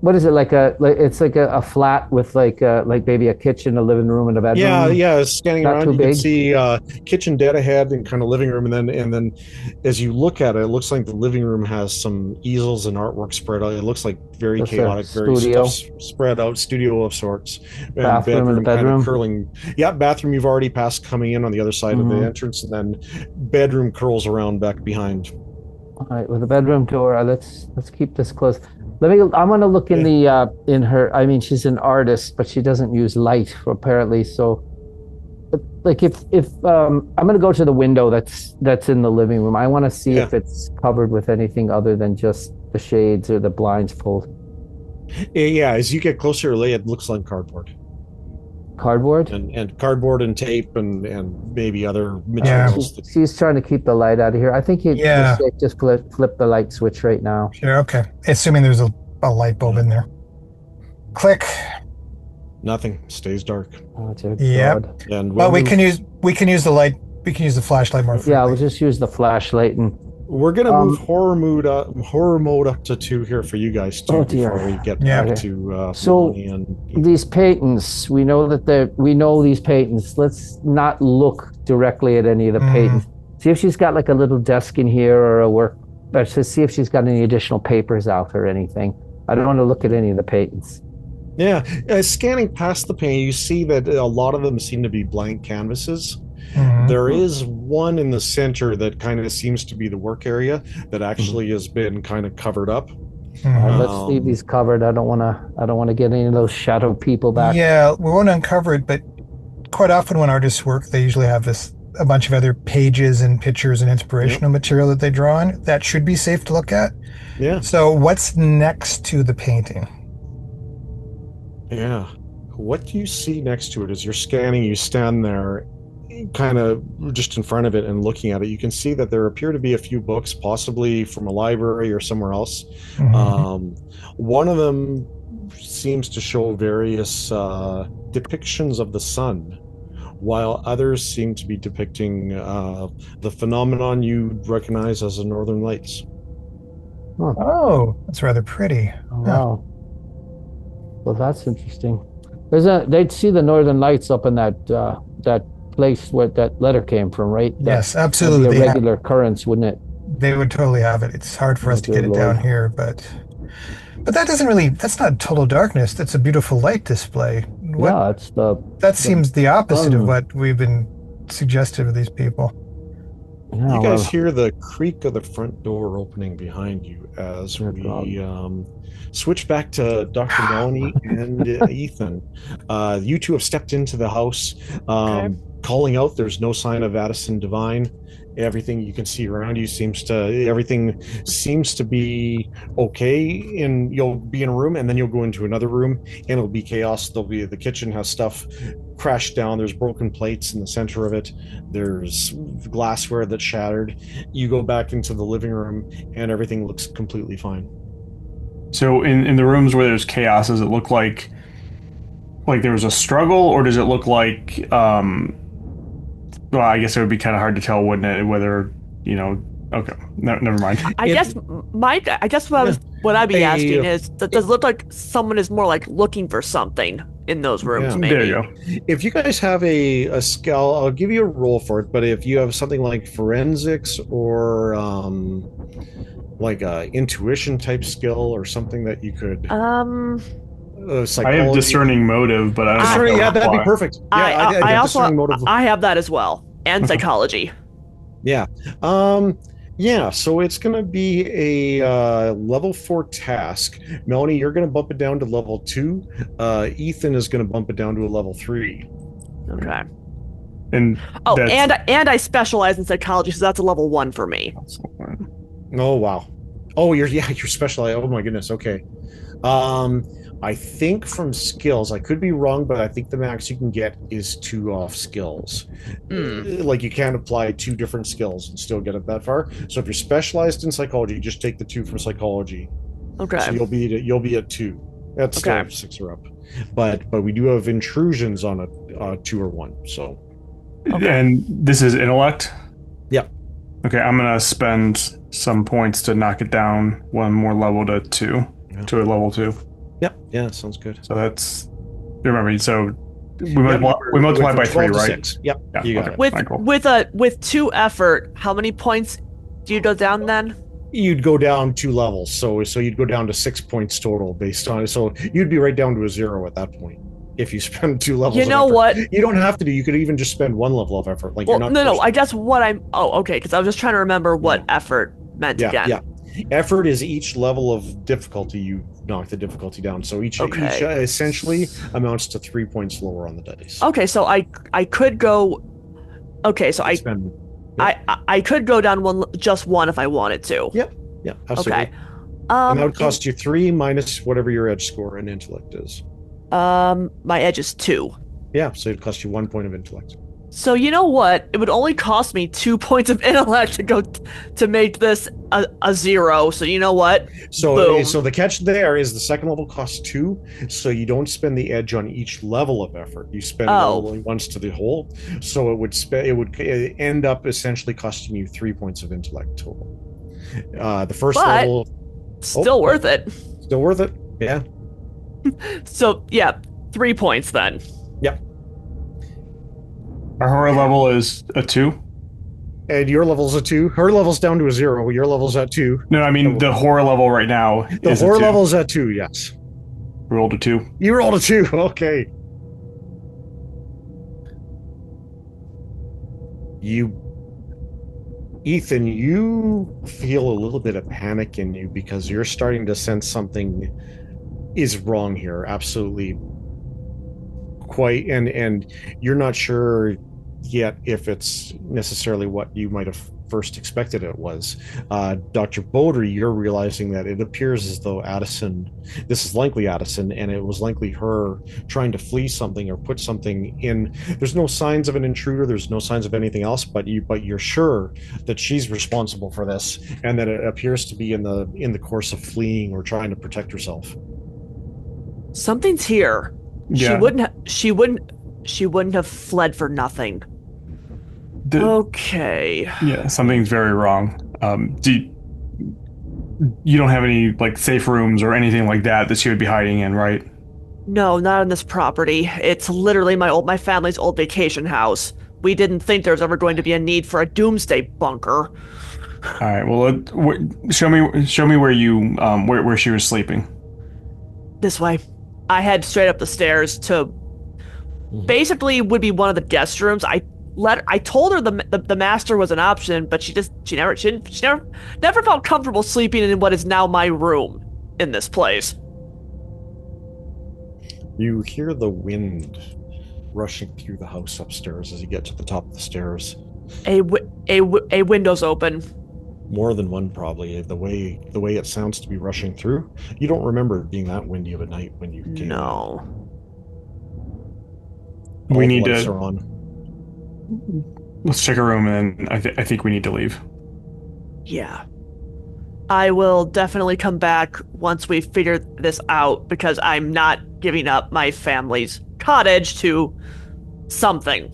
what is it it's like a flat with like maybe a kitchen, a living room, and a bedroom. Yeah. Scanning Not around, you can see kitchen dead ahead and kind of living room, and then as you look at it looks like the living room has some easels and artwork spread out. It looks like very chaotic, very stuff spread out, studio of sorts. Bathroom and bedroom. Kind of curling. Yeah, bathroom you've already passed coming in on the other side of the entrance, and then bedroom curls around back behind. All right, with the bedroom door, let's keep this close. I'm gonna look in in her. I mean, she's an artist, but she doesn't use light apparently. So, like, if I'm gonna go to the window that's in the living room. I want to see if it's covered with anything other than just the shades or the blinds pulled. Yeah, as you get closer, it looks like cardboard. Cardboard and cardboard and tape and maybe other materials. Yeah. She's trying to keep the light out of here. I think he'd just flip the light switch right now. Sure, okay. Assuming there's a light bulb in there. Click. Nothing. Stays dark. Oh, dear Yep. God. And Well, we move- can use the light. We can use the flashlight more frequently. Yeah, we'll just use the flashlight and. We're gonna move horror mode up to 2 here for you guys too Oh, dear. before we get Yeah. back Okay. to So, Melanie and These patents, we know these patents. Let's not look directly at any of the patents. See if she's got like a little desk in here or a work. Let's just see if she's got any additional papers out or anything. I don't want to look at any of the patents. Yeah, scanning past the pane, you see that a lot of them seem to be blank canvases. Mhm. There is one in the center that kind of seems to be the work area that actually has been kind of covered up. Mhm. Let's leave these covered. I don't want to get any of those shadow people back. Yeah, we won't uncover it, but quite often when artists work, they usually have a bunch of other pages and pictures and inspirational material that they draw on. That should be safe to look at. Yeah, So what's next to the painting? yeah. What do you see next to it as you're scanning? You stand there kind of just in front of it and looking at it. You can see that there appear to be a few books, possibly from a library or somewhere else. Mhm. One of them seems to show various depictions of the sun, while others seem to be depicting the phenomenon you recognize as the Northern Lights. Oh, that's rather pretty. Oh, wow. Well, that's interesting. They'd see the Northern Lights up in that place where that letter came from, right? Yes, That'd absolutely. be a They regular occurrence, wouldn't it? They would totally have it. It's hard for us to get it down here, but that doesn't really. That's not total darkness. That's a beautiful light display. Yeah, it's That seems the opposite of what we've been suggested with these people. Yeah, You guys well, hear the creak of the front door opening behind you as Oh, we switch back to Dr. Melanie and Ethan. You two have stepped into the house, calling out. There's no sign of Addison Divine. Everything you can see around you everything seems to be okay. And you'll be in a room, and then you'll go into another room, and it'll be chaos. The kitchen has stuff crashed down. There's broken plates in the center of it. There's glassware that's shattered. You go back into the living room, and everything looks completely fine. So in the rooms where there's chaos, does it look like there was a struggle, or does it look like well, I guess it would be kind of hard to tell, wouldn't it? Whether, okay, never mind. I guess what I'd be asking is, does it look like someone is more like looking for something in those rooms? Yeah. Maybe. There you go. If you guys have a skill, I'll give you a roll for it. But if you have something like forensics or like a intuition type skill or something that you could I have discerning motive, but I don't know. Yeah, that'd be perfect. Yeah, I also discerning motive. I have that as well, and psychology. Yeah. Yeah, so it's going to be a level 4 task. Melanie, you're going to bump it down to level 2. Ethan is going to bump it down to a level 3. Okay. And and I specialize in psychology, so that's a level 1 for me. Oh, wow. Oh, you're specialized. Oh my goodness. Okay. I think from skills, I could be wrong, but I think the max you can get is 2 off skills. Like you can't apply 2 different skills and still get it that far. So if you're specialized in psychology, just take the 2 from psychology. Okay. So you'll be at 2. That's still 6 or up. But we do have intrusions on a 2 or 1. So. Okay. And this is intellect? Yeah. Okay, I'm gonna spend some points to knock it down 1 more level to 2, to a level 2. Yeah, sounds good. So that's, remember, so we multiply by 3, right? 6. Yep. Yeah, You got it. With 2 effort, how many points do you go down then? You'd go down 2 levels, so you'd go down to 6 points total based on it. So you'd be right down to a 0 at that point if you spend 2 levels. You know what? You don't have to do. You could even just spend 1 level of effort. Like well, you're not. No. I guess what I'm. Oh, okay. Because I was just trying to remember what effort meant again. Yeah. Effort is each level of difficulty you knock the difficulty down. So each essentially amounts to 3 points lower on the dice. Okay, so I could go. Okay, so I could go down just one if I wanted to. Yep. Yeah. Absolutely. Okay. And that would cost you 3 minus whatever your edge score and intellect is. My edge is 2. Yeah, so it'd cost you 1 point of intellect. So you know what? It would only cost me 2 points of intellect to go to make this a 0. So you know what? So Boom. so the catch there is the second level costs 2, so you don't spend the edge on each level of effort. You spend it only once to the whole. So it would end up essentially costing you 3 points of intellect total. The first level still worth it. Still worth it. Yeah. So yeah, 3 points then. Yep. Our horror level is a 2. And your level's a 2. Her level's down to a 0. Your level's at 2. No, I mean the horror level right now. The horror level's at 2. Yes. Rolled a 2. You rolled a 2. Okay. Ethan, you feel a little bit of panic in you because you're starting to sense something is wrong here. Absolutely. Quite, and you're not sure yet if it's necessarily what you might have first expected it was. Dr. Boder, you're realizing that it appears as though this is likely Addison, and it was likely her trying to flee something or put something in. There's no signs of an intruder, there's no signs of anything else, but you're sure that she's responsible for this, and that it appears to be in the course of fleeing or trying to protect herself. Something's here. Yeah. She wouldn't have fled for nothing. Okay. Yeah, something's very wrong. You don't have any like safe rooms or anything like that she would be hiding in, right? No, not on this property. It's literally my family's old vacation house. We didn't think there was ever going to be a need for a doomsday bunker. All right. Well, show me where you where she was sleeping. This way. I head straight up the stairs to basically would be one of the guest rooms. I told her the master was an option, but she never felt comfortable sleeping in what is now my room in this place. You hear the wind rushing through the house upstairs as you get to the top of the stairs. A window's open. More than one, probably. The way it sounds to be rushing through. You don't remember it being that windy of a night when you came. No. We need lights to. Are on. Let's check a room, and I think we need to leave. Yeah. I will definitely come back once we figure this out, because I'm not giving up my family's cottage to something.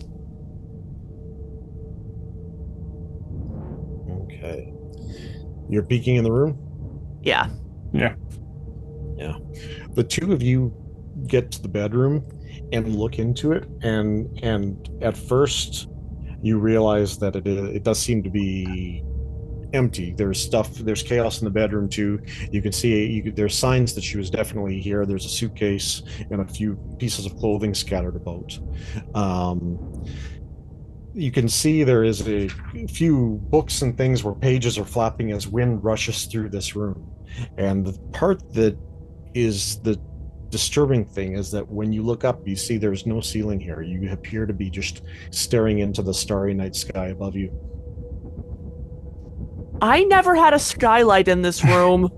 Okay. You're peeking in the room? Yeah. Yeah. Yeah. The two of you get to the bedroom and look into it, and at first you realize that it does seem to be empty. There's chaos in the bedroom too. You can see there's signs that she was definitely here. There's a suitcase and a few pieces of clothing scattered about. You can see there is a few books and things where pages are flapping as wind rushes through this room. And the part that is the disturbing thing is that when you look up, you see there's no ceiling here. You appear to be just staring into the starry night sky above you. I never had a skylight in this room,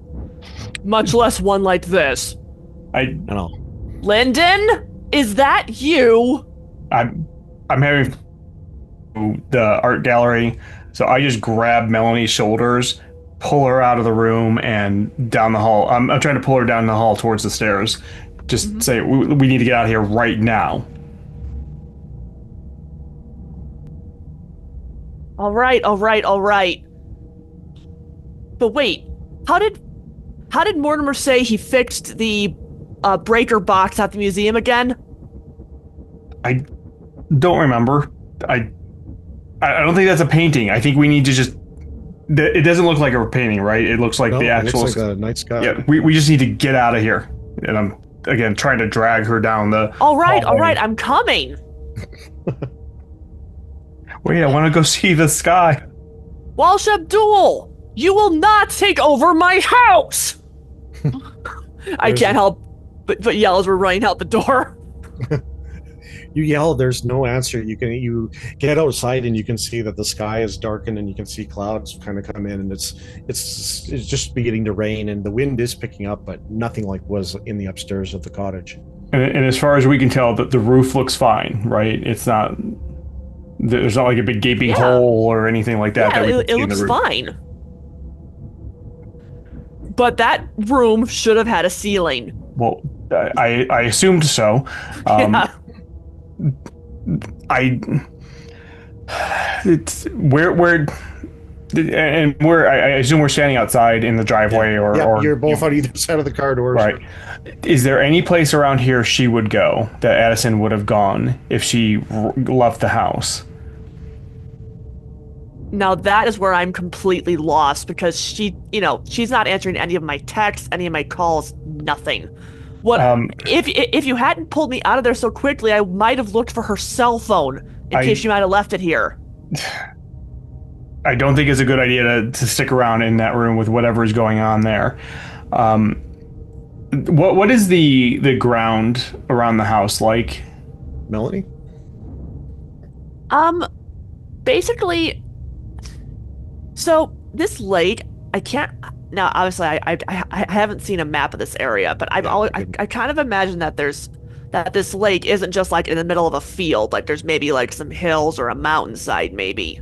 much less one like this. I know. Lyndon, is that you? I'm having the art gallery, so I just grab Melanie's shoulders, pull her out of the room and down the hall. I'm trying to pull her down the hall towards the stairs. Just say we need to get out of here right now. All right. But wait, how did Mortimer say he fixed the breaker box at the museum again? I don't remember. I don't think that's a painting. I think we need to just. It doesn't look like a painting, right? It looks like the actual. It looks like a night sky. Yeah, we just need to get out of here. And I'm again trying to drag her down the. All right, I'm coming. Wait, I want to go see the sky. Walsh Abdul, you will not take over my house. I can't help but yell as we're running out the door. You yell, there's no answer. You get outside and you can see that the sky is darkened and you can see clouds kind of come in, and it's just beginning to rain, and the wind is picking up, but nothing like was in the upstairs of the cottage. And as far as we can tell, the roof looks fine, right? It's not. There's not like a big gaping hole or anything like that. Yeah, that we it looks fine. But that room should have had a ceiling. Well, I assumed so. Yeah. It's where and where I assume we're standing outside in the driveway, or you're both on either side of the car doors. Right. Is there any place around here she would go that Addison would have gone if she left the house? Now that is where I'm completely lost, because she's not answering any of my texts, any of my calls, nothing. What if you hadn't pulled me out of there so quickly, I might have looked for her cell phone in case she might have left it here. I don't think it's a good idea to stick around in that room with whatever is going on there. What is the ground around the house like? Melanie? Basically, so this lake, I can't. Now, obviously, I haven't seen a map of this area, but I kind of imagine that this lake isn't just like in the middle of a field. Like there's maybe like some hills or a mountainside, maybe.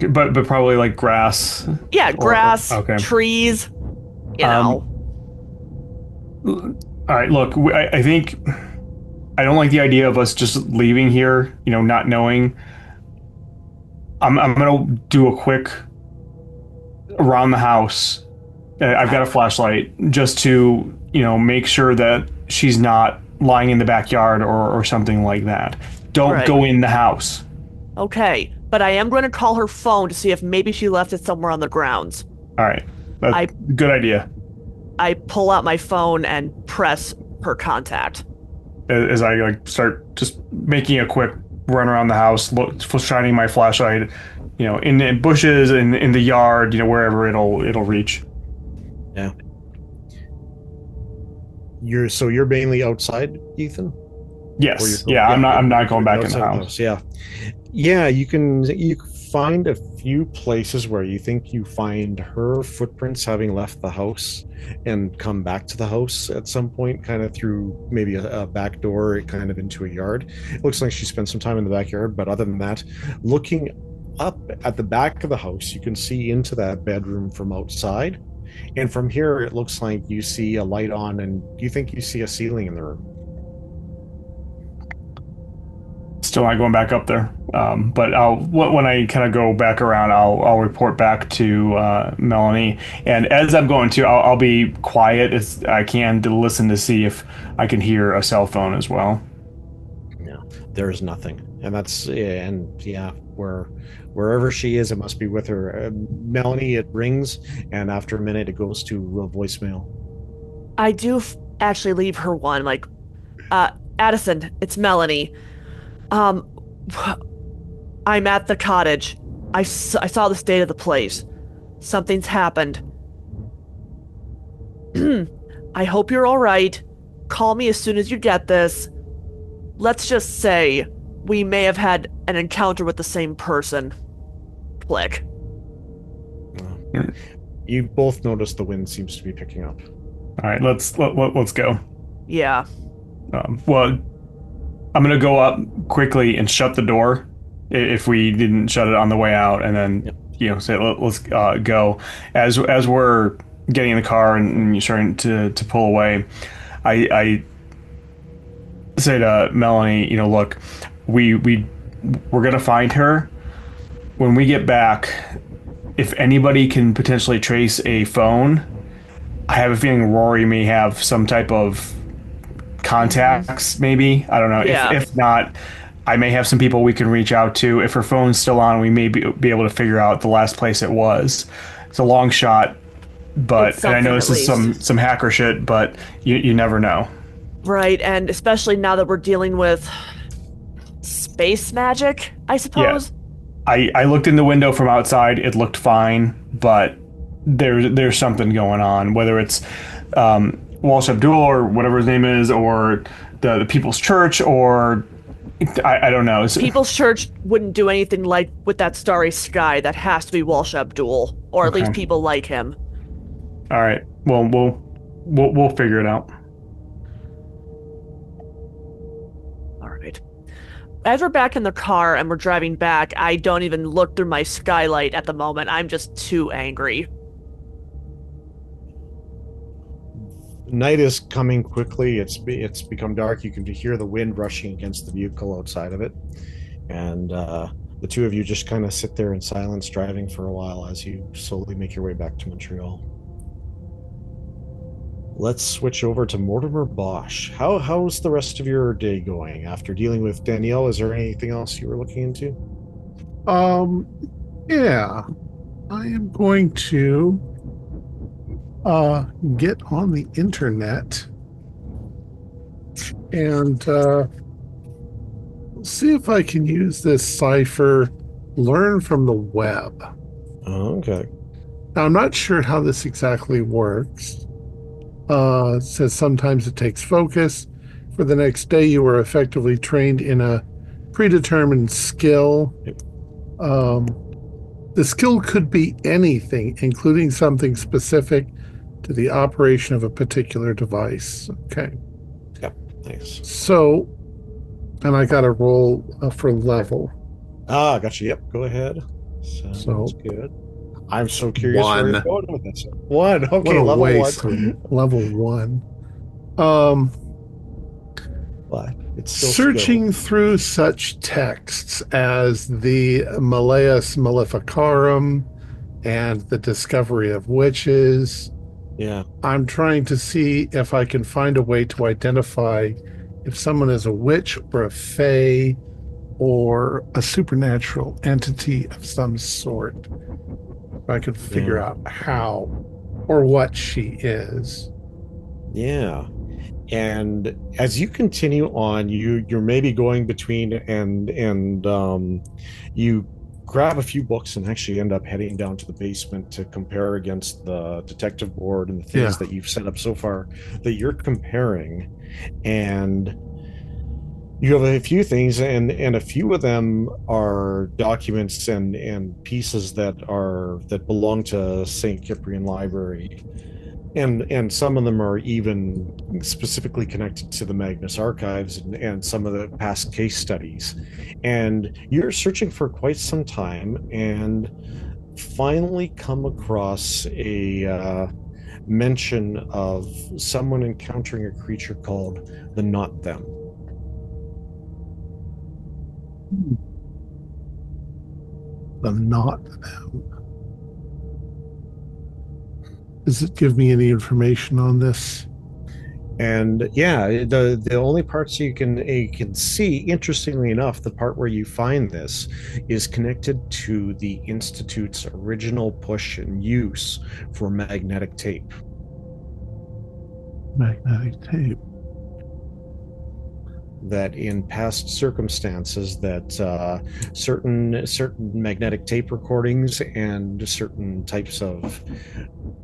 But probably like grass. Yeah, grass, trees. You know. All right, look, I think I don't like the idea of us just leaving here, not knowing. I'm gonna do a quick around the house. I've got a flashlight just to make sure that she's not lying in the backyard or something like that. Don't go in the house. Okay, but I am going to call her phone to see if maybe she left it somewhere on the grounds. All right, that's a good idea. I pull out my phone and press her contact. As I start just making a quick run around the house, shining my flashlight, in bushes and in the yard, wherever it'll reach. Yeah. You're mainly outside, Ethan? Yes. I'm not going back in the house. Yeah. You can find a few places where you think you find her footprints having left the house and come back to the house at some point, kind of through maybe a back door, kind of into a yard. It looks like she spent some time in the backyard, but other than that, looking up at the back of the house, you can see into that bedroom from outside. And from here, it looks like you see a light on, and you think you see a ceiling in the room. Still not going back up there, but when I kind of go back around, I'll report back to Melanie. And as I'm going to, I'll be quiet as I can to listen to see if I can hear a cell phone as well. No, there's nothing, and wherever she is, it must be with her. Melanie, it rings, and after a minute, it goes to a voicemail. I do actually leave her one, like, Addison, it's Melanie. I'm at the cottage. I saw the state of the place. Something's happened. I hope you're all right. Call me as soon as you get this. Let's just say we may have had an encounter with the same person. Click. You both notice the wind seems to be picking up. All right, let's go. Yeah. Well, I'm gonna go up quickly and shut the door if we didn't shut it on the way out, and then say let's go. As we're getting in the car and you're starting to pull away, I say to Melanie, look, we're gonna find her. When we get back, if anybody can potentially trace a phone, I have a feeling Rory may have some type of contacts, maybe. I don't know. Yeah. If not, I may have some people we can reach out to. If her phone's still on, we may be able to figure out the last place it was. It's a long shot, but and I know this is some hacker shit, but you never know. Right, and especially now that we're dealing with space magic, I suppose. Yeah. I looked in the window from outside. It looked fine, but there's something going on, whether it's Walsh Abdul or whatever his name is, or the People's Church, or I don't know. People's Church wouldn't do anything like with that starry sky. That has to be Walsh Abdul, or at least people like him. All right. Well, we'll figure it out. All right. as we're back in the car and we're driving back, I don't even look through my skylight at the moment. I'm just too angry. Night is coming quickly. It's become dark. You can hear the wind rushing against the vehicle outside of it, and the two of you just kind of sit there in silence, driving for a while as you slowly make your way back to Montreal. Let's switch over to Mortimer Bosch. How's the rest of your day going after dealing with Danielle? Is there anything else you were looking into? Yeah, I am going to get on the internet and see if I can use this cipher, learn from the web. Okay. Now, I'm not sure how this exactly works. It says sometimes it takes focus. For the next day, you are effectively trained in a predetermined skill. The skill could be anything, including something specific to the operation of a particular device. Okay. Yep. Thanks. So, and I got to roll for level. Gotcha. Yep. Go ahead. Sounds good. I'm so curious where you're going with this. One. Okay. Level Waste. 1. Level 1. But it's still searching through such texts as the Malleus Maleficarum and the Discovery of Witches. Yeah. I'm trying to see if I can find a way to identify if someone is a witch or a fae or a supernatural entity of some sort. If I could figure out how or what she is. Yeah. And as you continue on, you're maybe going between and you grab a few books and actually end up heading down to the basement to compare against the detective board and the things that you've set up so far that you're comparing. And you have a few things, and a few of them are documents and pieces that belong to St. Cyprian Library. And some of them are even specifically connected to the Magnus Archives and some of the past case studies. And you're searching for quite some time and finally come across a mention of someone encountering a creature called the Not Them. The Not Them. Does it give me any information on this? And the only parts you can see, interestingly enough, the part where you find this is connected to the Institute's original push and use for magnetic tape. Magnetic tape. That in past circumstances that certain magnetic tape recordings and certain types of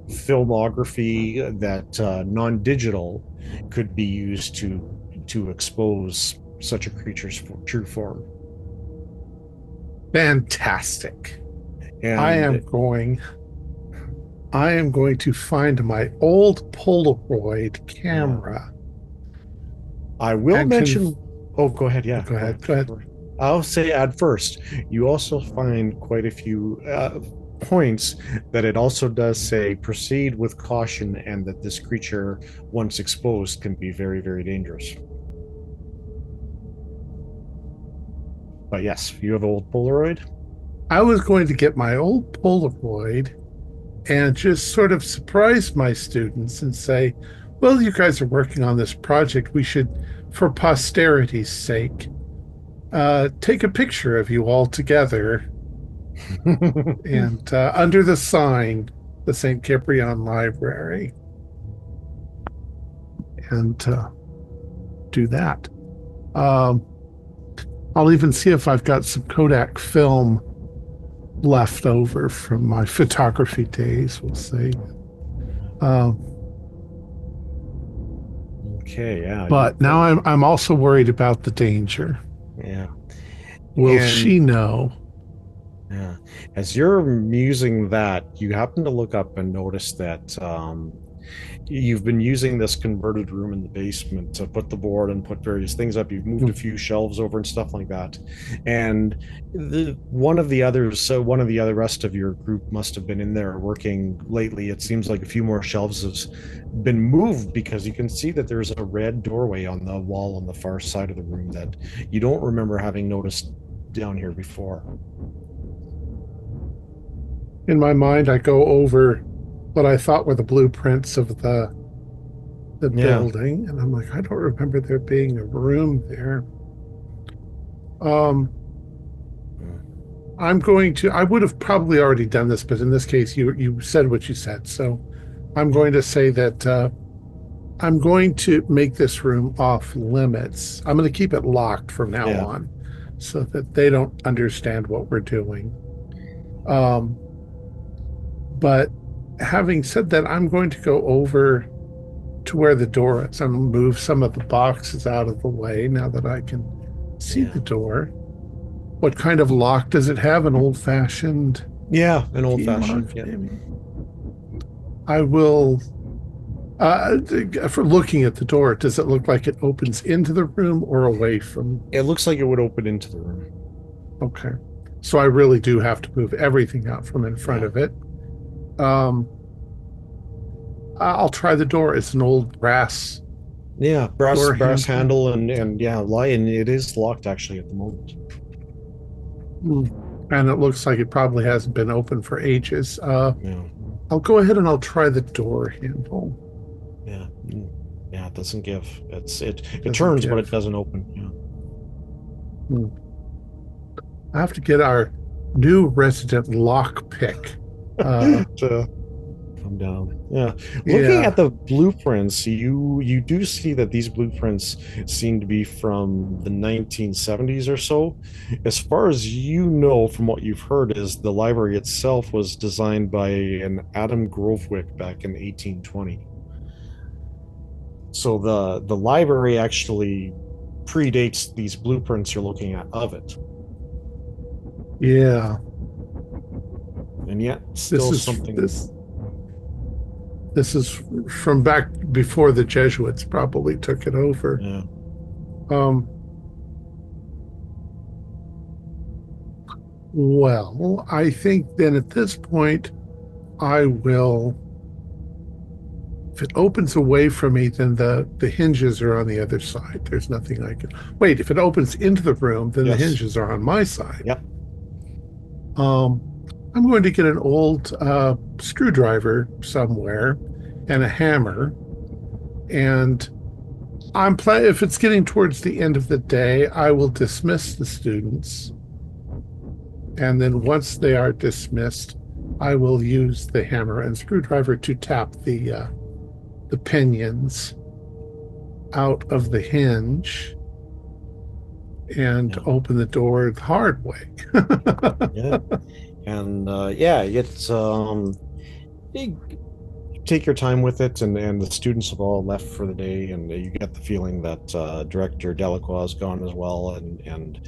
filmography that non-digital could be used to expose such a creature's true form. Fantastic. And I am going to find my old Polaroid camera. I will mention. Go ahead. Yeah, go ahead. I'll say add first. You also find quite a few points that it also does say proceed with caution, and that this creature, once exposed, can be very, very dangerous. But yes, you have an old Polaroid. I was going to get my old Polaroid and just sort of surprise my students and say, well, you guys are working on this project. We should, for posterity's sake, take a picture of you all together and under the sign, the St. Cyprian Library, and do that. I'll even see if I've got some Kodak film left over from my photography days. We'll see. Okay, yeah. But now I'm also worried about the danger. Yeah. Will she know? Yeah. As you're musing that, you happen to look up and notice that you've been using this converted room in the basement to put the board and put various things up. You've moved a few shelves over and stuff like that. And one of the other rest of your group must have been in there working lately. It seems like a few more shelves have been moved, because you can see that there's a red doorway on the wall on the far side of the room that you don't remember having noticed down here before. In my mind, I go over what I thought were the blueprints of the building, and I'm like, I don't remember there being a room there. I would have probably already done this, but in this case, you said what you said, so I'm going to say that I'm going to make this room off limits. I'm going to keep it locked from now on, so that they don't understand what we're doing. But having said that, I'm going to go over to where the door is. I'm going to move some of the boxes out of the way now that I can see the door. What kind of lock does it have? An old-fashioned? Yeah, an old-fashioned. Yeah. I will, for looking at the door, does it look like it opens into the room or away from? It looks like it would open into the room. Okay. So I really do have to move everything out from in front of it. I'll try the door. It's an old brass. Yeah, brass handle and it is locked actually at the moment. And it looks like it probably hasn't been open for ages. I'll go ahead and I'll try the door handle. Yeah, it doesn't give. It turns, but it doesn't open. I have to get our new resident lock pick to come down. Looking at the blueprints, you do see that these blueprints seem to be from the 1970s or so. As far as you know, from what you've heard, is the library itself was designed by an Adam Grovewick back in 1820. So the library actually predates these blueprints you're looking at of it. Yeah. And yet still This is from back before the Jesuits probably took it over. Yeah. Well, I think then at this point, I will. If it opens away from me, then the hinges are on the other side. There's nothing I can. Wait, if it opens into the room, then the hinges are on my side. Yep. I'm going to get an old screwdriver somewhere and a hammer, and if it's getting towards the end of the day, I will dismiss the students, and then once they are dismissed, I will use the hammer and screwdriver to tap the pinions out of the hinge and open the door the hard way. And it's you take your time with it, and the students have all left for the day, and you get the feeling that Director Delacroix is gone as well, and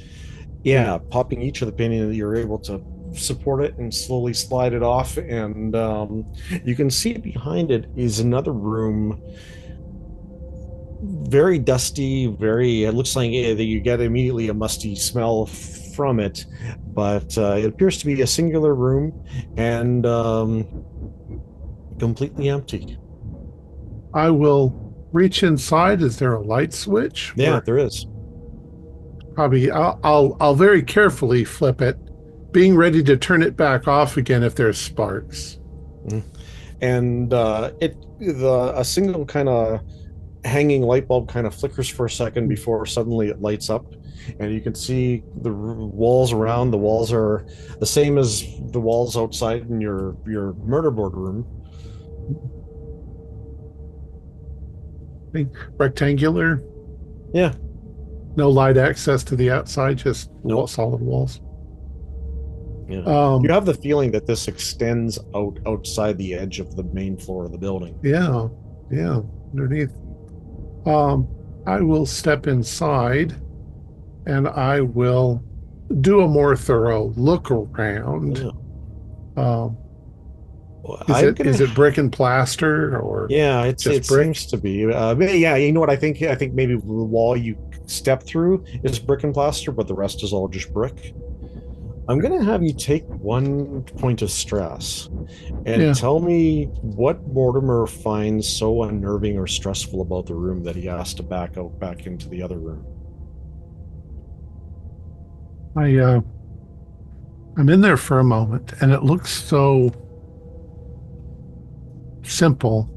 popping each of the pinions, you're able to support it and slowly slide it off, and you can see behind it is another room, very dusty, it looks like you get immediately a musty smell from it, but it appears to be a singular room and completely empty. I will reach inside. Is there a light switch? Yeah, there is. Probably I'll very carefully flip it, being ready to turn it back off again if there's sparks. And a single kind of hanging light bulb kind of flickers for a second before suddenly it lights up, and you can see the walls around. The walls are the same as the walls outside in your murder board room. Rectangular? Yeah. No light access to the outside, just solid walls. Yeah. You have the feeling that this extends outside the edge of the main floor of the building. Yeah, underneath. I will step inside and I will do a more thorough look around. Well, Is it brick and plaster or Yeah, it seems to be. Yeah, you know what? I think maybe the wall you step through is brick and plaster, but the rest is all just brick. I'm gonna have you take 1 point of stress and tell me what Mortimer finds so unnerving or stressful about the room that he has to back into the other room. I'm in there for a moment, and it looks so simple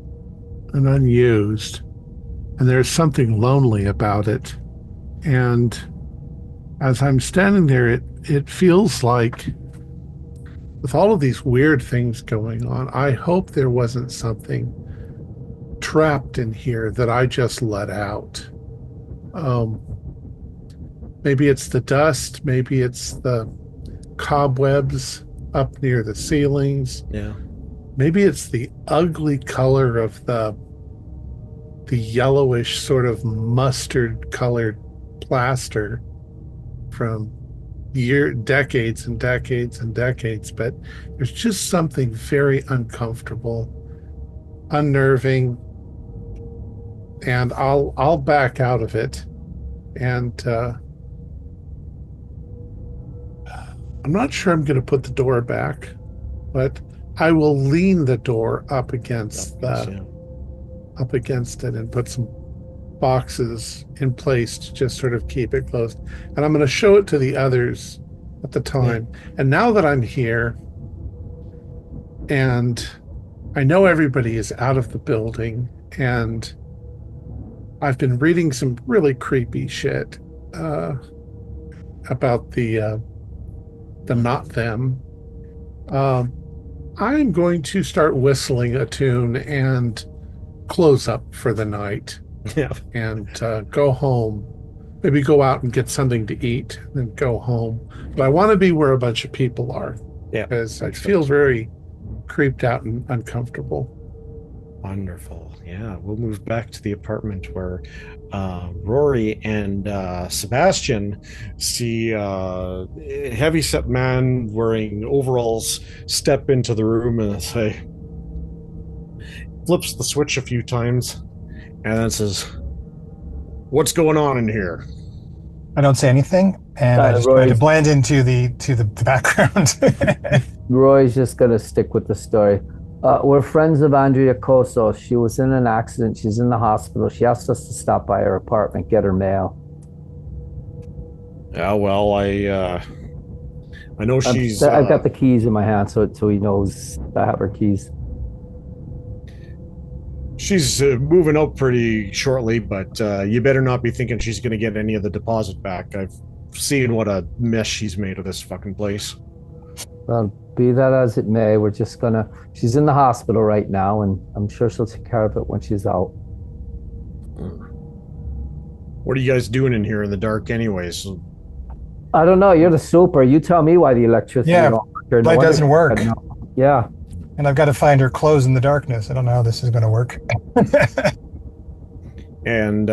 and unused, and there's something lonely about it. And as I'm standing there, it feels like, with all of these weird things going on, I hope there wasn't something trapped in here that I just let out. Maybe it's the dust, maybe it's the cobwebs up near the ceilings. Yeah. Maybe it's the ugly color of the yellowish sort of mustard colored plaster from decades and decades and decades, but there's just something very uncomfortable, unnerving, and I'll back out of it. And I'm not sure I'm going to put the door back, but I will lean the door up against it and put some boxes in place to just sort of keep it closed. And I'm going to show it to the others at the time. Yeah. And now that I'm here, and I know everybody is out of the building, and I've been reading some really creepy shit about the not them. I'm going to start whistling a tune and close up for the night. Yeah. And go home. Maybe go out and get something to eat, and go home. But I want to be where a bunch of people are. Yeah. Because I feel very creeped out and uncomfortable. Wonderful. Yeah, we'll move back to the apartment where Rory and Sebastian see a heavy-set man wearing overalls step into the room and say, flips the switch a few times, and then says, "What's going on in here?" I don't say anything, and I just try to blend into the background. Roy's just gonna stick with the story. We're friends of Andrea Coso. She was in an accident. She's in the hospital. She asked us to stop by her apartment, get her mail. Yeah, well, I know she's... I've got the keys in my hand, so he knows I have her keys. She's moving out pretty shortly, but you better not be thinking she's going to get any of the deposit back. I've seen what a mess she's made of this fucking place. Well, be that as it may, we're just gonna... She's in the hospital right now, and I'm sure she'll take care of it when she's out. What are you guys doing in here in the dark anyways? I don't know. You're the super. You tell me why the electricity... Yeah, light doesn't work. Yeah. And I've got to find her clothes in the darkness. I don't know how this is going to work. And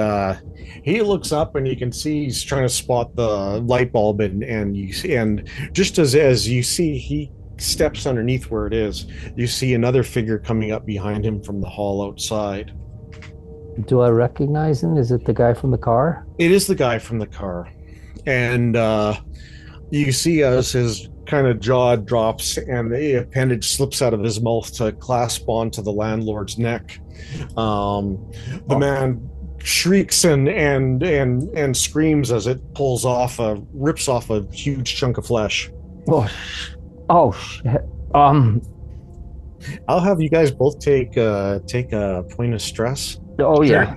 he looks up, and you can see he's trying to spot the light bulb, and just as you see he steps underneath where it is, you see another figure coming up behind him from the hall outside. Do I recognize him? Is it the guy from the car? It is the guy from the car. And you see as his kind of jaw drops and the appendage slips out of his mouth to clasp onto the landlord's neck. The man shrieks and screams as it rips off a huge chunk of flesh. Oh shit. I'll have you guys both take a point of stress. Oh yeah.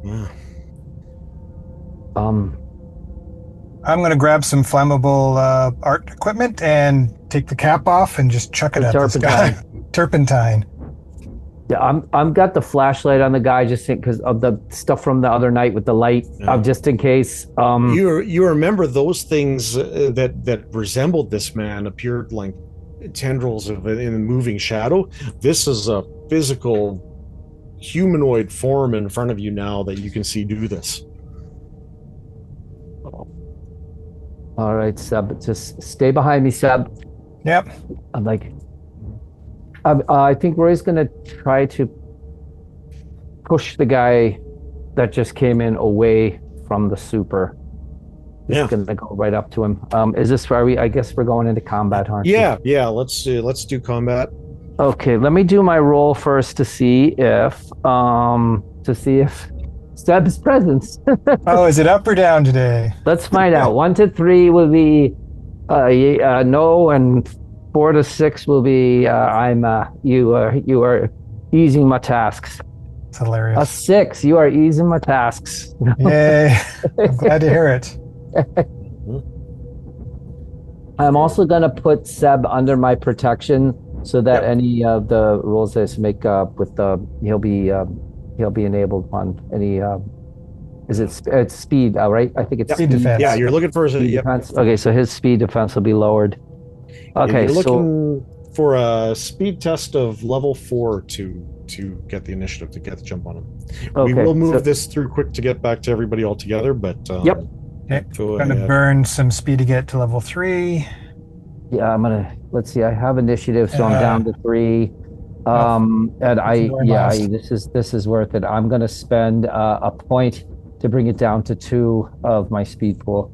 Yeah. I'm going to grab some flammable art equipment and take the cap off and just chuck it at this guy. Turpentine. Yeah, I'm got the flashlight on the guy just because of the stuff from the other night with the light, just in case. You remember those things that resembled this man appeared like tendrils in a moving shadow. This is a physical humanoid form in front of you now that you can see do this. All right, Seb, just stay behind me, Seb. Yep. I'm like, I think Roy's going to try to push the guy that just came in away from the super. He's going to go right up to him. Is this where I guess we're going into combat, aren't we? Yeah. Let's do combat. Okay, let me do my roll first to see if Seb's presence. Oh, is it up or down today? Let's find out. 1 to 3 will be no, and 4 to 6 will be you are easing my tasks. It's hilarious. A 6, you are easing my tasks. Yay! I'm glad to hear it. I'm also gonna put Seb under my protection so that any of the rolls that I make up with he'll be enabled on any. It's speed, right? I think it's speed defense. Yeah, you're looking for speed defense. Okay, so his speed defense will be lowered. Okay, you're looking for a speed test of level 4 to get the initiative, to get the jump on him. Okay, we will move this through quick to get back to everybody all together, but yep. Okay, I'm gonna burn some speed to get to level 3. Yeah, let's see, I have initiative, so I'm down to 3. This is worth it. I'm gonna spend a point to bring it down to 2 of my speed pool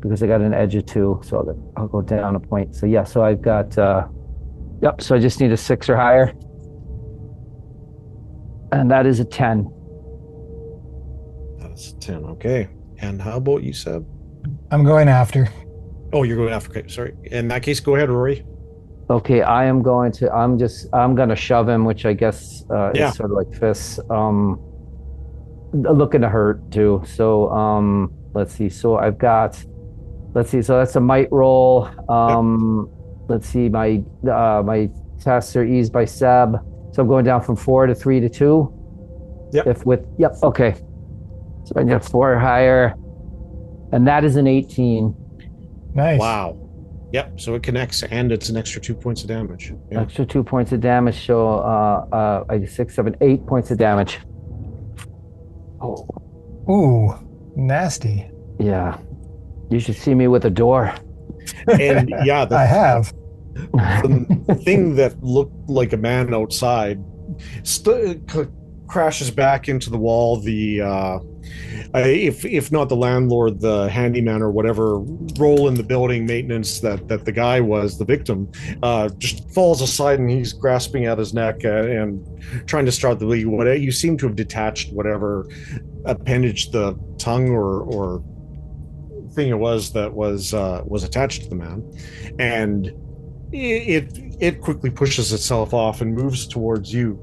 because I got an edge of 2, so I'll go down a point. So yeah, so I've got so I just need a 6 or higher, and that is a 10. That's 10. Okay. And how about you, Seb? I'm going after. Oh, you're going after. Okay, sorry. In that case, go ahead, Rory. Okay, I'm going to shove him, which I guess is sort of like fists. Looking to hurt too. So let's see. So I've got, so that's a might roll. Let's see, my tests are eased by Seb. So I'm going down from 4 to 3 to 2. Okay. So I need a 4 or higher. And that is an 18. Nice. Wow. Yep. So it connects, and it's an extra 2 points of damage. Yeah. Extra 2 points of damage. So I 6, 7, 8 points of damage. Oh. Ooh, nasty. Yeah. You should see me with a door. And yeah, I have. The thing that looked like a man outside crashes back into the wall. If not the landlord, the handyman or whatever role in the building maintenance that the guy was, the victim, just falls aside, and he's grasping at his neck and trying to start the bleed. You seem to have detached whatever appendage, the tongue or thing it was that was attached to the man, and it quickly pushes itself off and moves towards you.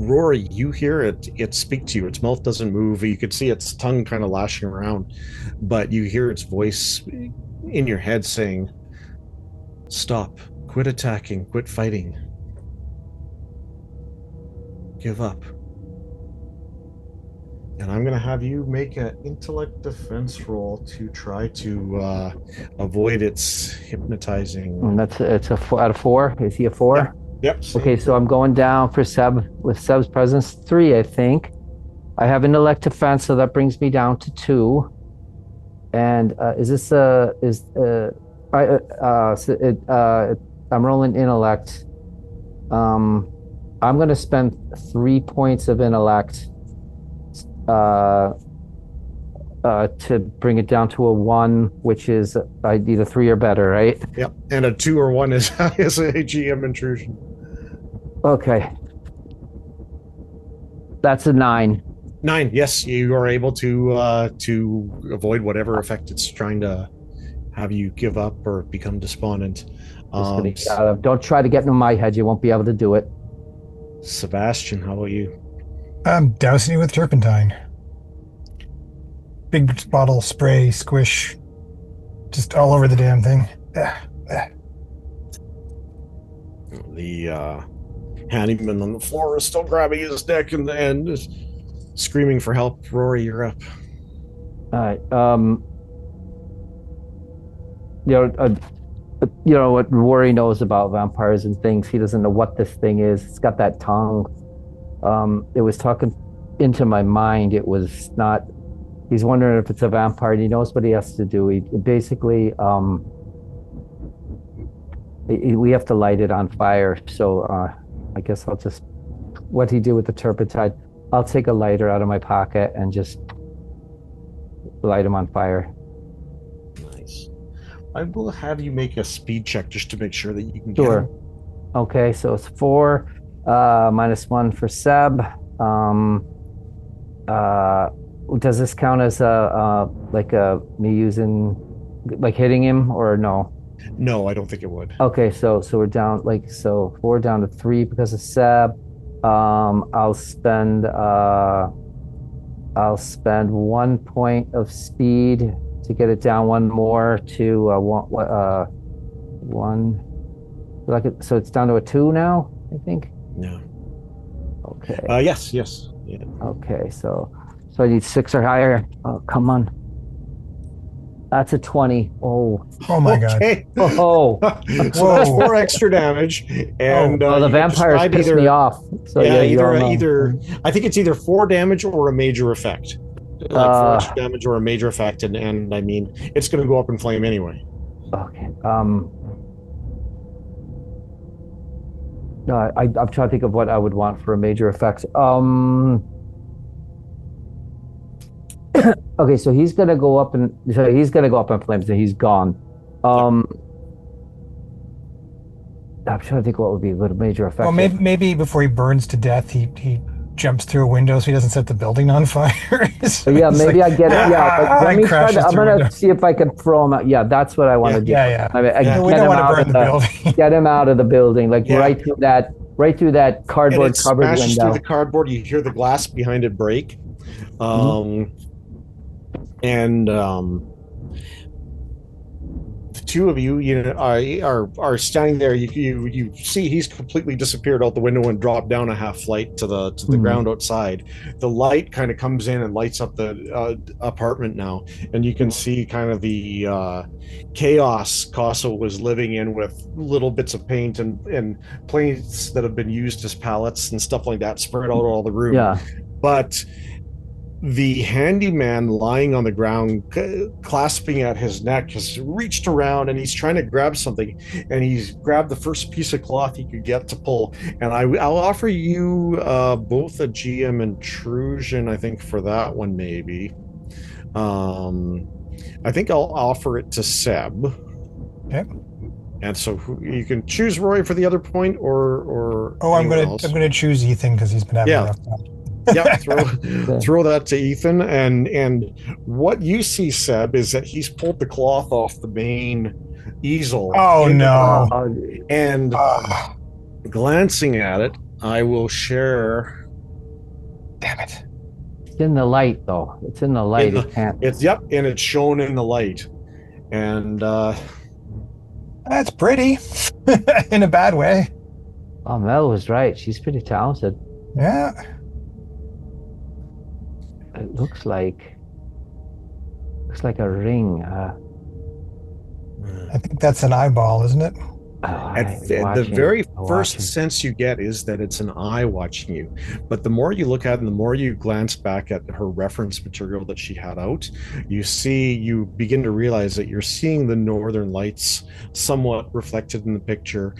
Rory, you hear it speak to you. Its mouth doesn't move. You could see its tongue kind of lashing around, but you hear its voice in your head saying, "Stop, quit attacking, quit fighting, give up." And I'm going to have you make an intellect defense roll to try to avoid its hypnotizing. And it's a 4 out of 4. Is he a 4? Yep. Okay, so I'm going down for Seb with Seb's presence 3, I think. I have intellect defense, so that brings me down to 2. And I'm rolling intellect. I'm going to spend 3 points of intellect to bring it down to a 1, which is I need a 3 or better, right? Yep. And a 2 or 1 is a GM intrusion. Okay. That's a 9. 9. Yes, you are able to avoid whatever effect it's trying to have you give up or become despondent. Don't try to get into my head. You won't be able to do it. Sebastian, how about you? I'm dousing you with turpentine. Big bottle, spray, squish, just all over the damn thing. The handyman on the floor is still grabbing his neck and screaming for help. Rory, you're up. All right. You know what Rory knows about vampires and things. He doesn't know what this thing is. It's got that tongue. It was talking into my mind. It was not. He's wondering if it's a vampire. And he knows what he has to do. He basically, We have to light it on fire. So I guess I'll just, what he did with the turpentine, I'll take a lighter out of my pocket and just light him on fire. Nice. I will have you make a speed check just to make sure that you can Sure. get him. Okay, so it's 4, -1 for Seb. Does this count as me using, like hitting him, or no? No, I don't think it would. Okay, so we're down, 4 down to 3 because of Seb. I'll spend 1 point of speed to get it down one more to 1. So it's down to a 2 now, I think. Yeah. Okay. Yes. Yeah. Okay, so I need 6 or higher. Oh, come on. That's a 20. Oh my God. Oh. So that's 4 extra damage, and the vampires piss me off. So either I think it's either 4 damage or a major effect, like 4 extra damage or a major effect, and I mean it's going to go up in flame anyway. Okay. No, I'm trying to think of what I would want for a major effect. Okay, so he's gonna go up in flames, and he's gone. I'm trying to think what would be a good major effect. Well, maybe before he burns to death, he jumps through a window so he doesn't set the building on fire. So yeah, maybe I get it. Yeah, but let me try I'm gonna see if I can throw him out. Yeah, that's what I want to do. Yeah. I mean, We don't want to burn the building. Get him out of the building, right through that cardboard covered window. Smashes through the cardboard. You hear the glass behind it break. The two of you, are standing there. You see he's completely disappeared out the window and dropped down a half flight to the ground outside. The light kind of comes in and lights up the apartment now, and you can see kind of the chaos Casso was living in, with little bits of paint and plates that have been used as pallets and stuff like that spread out all the room. Yeah, but the handyman lying on the ground, clasping at his neck, has reached around and he's trying to grab something, and he's grabbed the first piece of cloth he could get to pull. And I'll offer you both a GM intrusion, I think, for that one, maybe. I think I'll offer it to Seb. Okay. And so you can choose Roy for the other point, or I'm gonna choose Ethan because he's been having a rough time. Yeah, throw that to Ethan, and what you see, Seb, is that he's pulled the cloth off the main easel. Oh no! And glancing at it, I will share. Damn it! It's in the light, though. It's in the light. It can't. And it's shown in the light, and that's pretty, in a bad way. Oh, Mel was right. She's pretty talented. Yeah. It looks like a ring. I think that's an eyeball, isn't it? The very first sense you get is that it's an eye watching you, but the more you look at it and the more you glance back at her reference material that she had out, you begin to realize that you're seeing the northern lights somewhat reflected in the picture,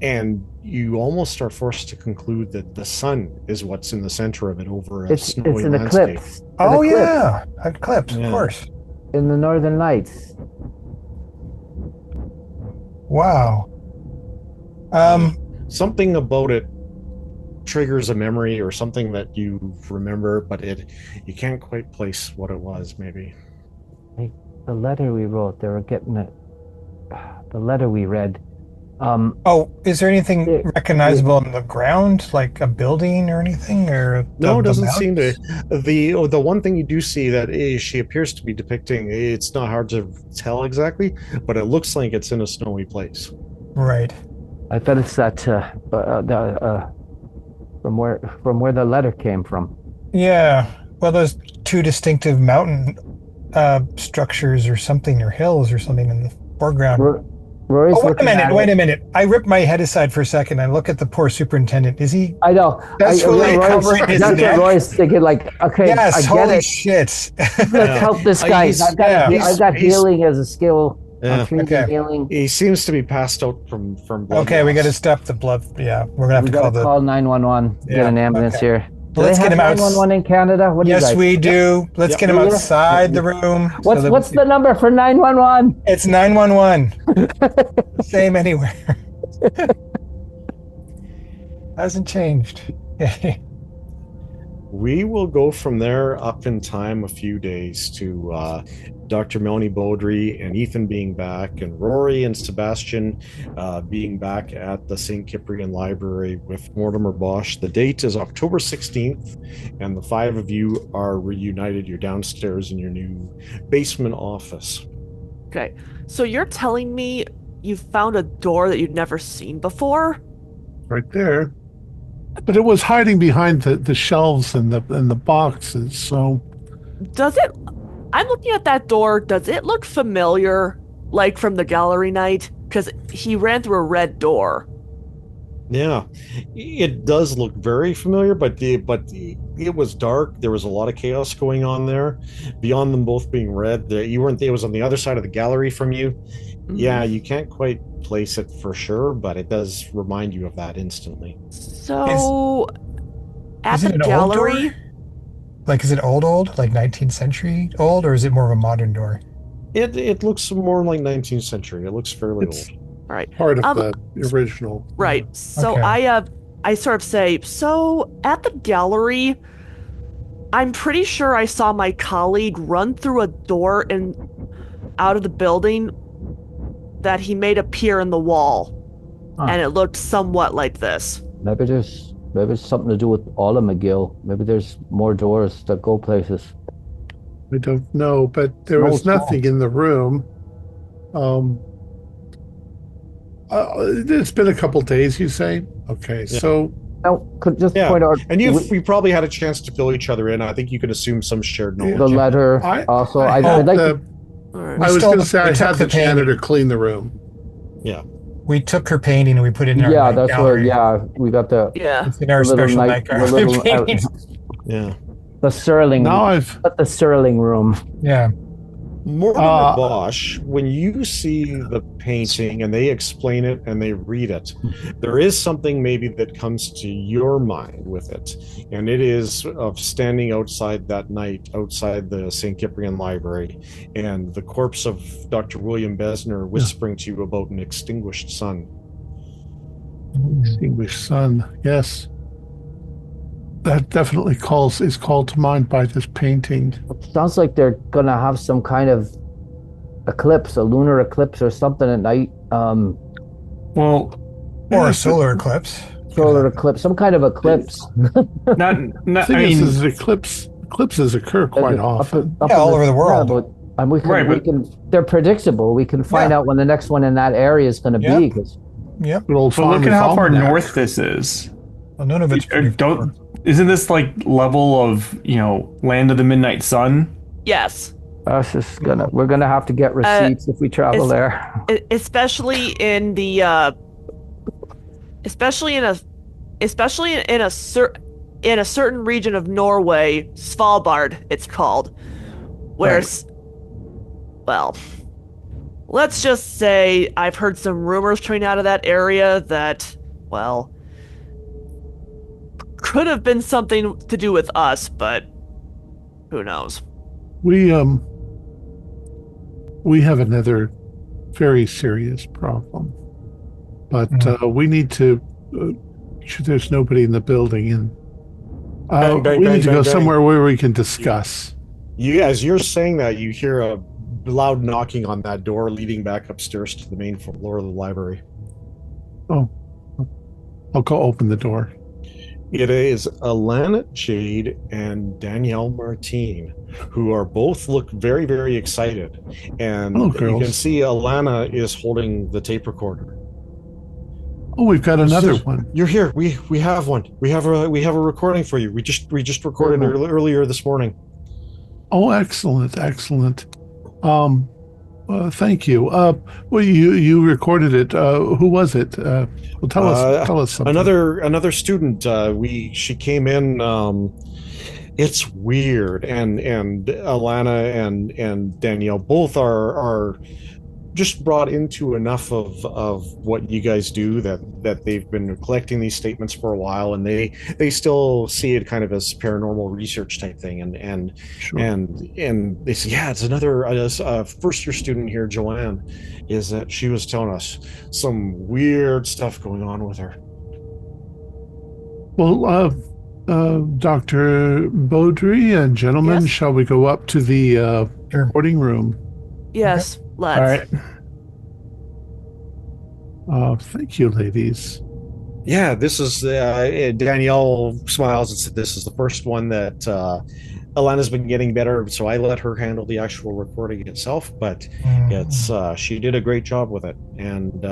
and you almost are forced to conclude that the sun is what's in the center of it over a snowy an landscape. Eclipse. Oh, yeah, eclipse, of course. In the northern lights. Wow. Something about it triggers a memory or something that you remember, but you can't quite place what it was. Maybe the letter we wrote. They were getting it. The letter we read. Is there anything recognizable on the ground, like a building or anything? Or no, it doesn't seem to. The one thing you do see that she appears to be depicting, it's not hard to tell exactly, but it looks like it's in a snowy place. Right. I bet it's that from where the letter came from. Yeah. Well, those two distinctive mountain structures or something, or hills or something in the foreground. Wait a minute. I ripped my head aside for a second. I look at the poor superintendent. Is he? I know. That's covering his neck. That's what Roy's thinking, like, okay, yes, I get holy it. shit. Let's help this guy. I've got healing as a skill. Yeah. Okay. Healing. He seems to be passed out from blood Okay, we loss. got to stop the blood. Yeah, we're gonna have We to call gotta the. call 911. Yeah, Get an ambulance okay. here. Do Let's they get have him out. 911 in Canada? What do you Yes, guys? we do. Let's Yep. get him Do you? outside the room. What's the number for 911? It's 911. Same anywhere. Hasn't changed. We will go from there up in time a few days to Dr. Melanie Beaudry and Ethan being back, and Rory and Sebastian being back at the St. Cyprian Library with Mortimer Bosch. The date is October 16th, and the 5 of you are reunited. You're downstairs in your new basement office. Okay. So you're telling me you found a door that you'd never seen before? Right there. But it was hiding behind the shelves and the boxes, so Does it... I'm looking at that door. Does it look familiar, like from the gallery night? Because he ran through a red door. Yeah, it does look very familiar, but it was dark. There was a lot of chaos going on there. Beyond them both being red, you weren't. It was on the other side of the gallery from you. Mm-hmm. Yeah, you can't quite place it for sure, but it does remind you of that instantly. So, at is it the an old gallery... door? Like, is it old, like 19th century old, or is it more of a modern door? It looks more like 19th century. It looks fairly it's Right. part of the original. Right. So Okay. I sort of say, so at the gallery, I'm pretty sure I saw my colleague run through a door and out of the building that he made appear in the wall. Huh. And it looked somewhat like this. Maybe there's something to do with all of McGill. Maybe there's more doors that go places. I don't know, but there was nothing in the room. It's been a couple days, you say? Okay, Yeah. so Now, could just Yeah, point out and we probably had a chance to fill each other in. I think you can assume some shared knowledge. the letter. I Also, had I'd like the- to. All right. I was stole going the- to say we I took had the the janitor clean the room. Yeah. We took her painting and we put it in our Yeah, night that's where. gallery. Yeah, we got the Yeah. It's in our little special night- night the gallery little- painting. Yeah. the Sterling. Now I've the Sterling room. Yeah. Mortimer Bosch, when you see the painting and they explain it and they read it, there is something maybe that comes to your mind with it. And it is of standing outside that night, outside the St. Cyprian Library, and the corpse of Dr. William Besner whispering to you about an extinguished sun. Extinguished sun, yes. That definitely is called to mind by this painting. Sounds like they're gonna have some kind of eclipse, a lunar eclipse or something at night. Well, Or a solar eclipse. Solar eclipse, some kind of eclipse. not. The I thing mean, is eclipses occur quite often. Yeah, all over the world. And we can, Right, we but- can. They're predictable. We can find Yeah. out when the next one in that area is going to Yep. be. 'Cause Yep. Good old but look at farmer's how far almanac. north this is. Well, none of it's pretty Don't. Isn't this like level of land of the midnight sun? Yes. that's just gonna. We're gonna have to get receipts if we travel there. Especially in the especially in a certain region of Norway, Svalbard it's called, where well, let's just say I've heard some rumors coming out of that area that, well, could have been something to do with us, but who knows. We have another very serious problem, but we need to. There's nobody in the building, and Bang, bang, we bang, need to bang, go bang. somewhere where we can discuss. As you're saying that, you hear a loud knocking on that door leading back upstairs to the main floor of the library. Oh, I'll go open the door. It is Alana Jade and Danielle Martine, who are both look very, very excited. And Hello, you girls. can see Alana is holding the tape recorder. Oh, we've got another one. You're here. We have one. We have a recording for you. We just recorded it earlier this morning. Oh, excellent. Thank you. Well, you recorded it. Who was it? Well, tell us something. Another student. She came in. It's weird, and Alana and Danielle both are just brought into enough of what you guys do that they've been collecting these statements for a while, and they still see it kind of as paranormal research type thing, and Sure. and they say, yeah, it's another first year student here, Joanne, is that she was telling us some weird stuff going on with her. Well, Dr. Beaudry and gentlemen, Yes? shall we go up to the Sure. recording room? Yes, let's. All right. Thank you, ladies. Yeah, this is Danielle smiles and said this is the first one that Alana's been getting better, so I let her handle the actual recording itself, but it's she did a great job with it, and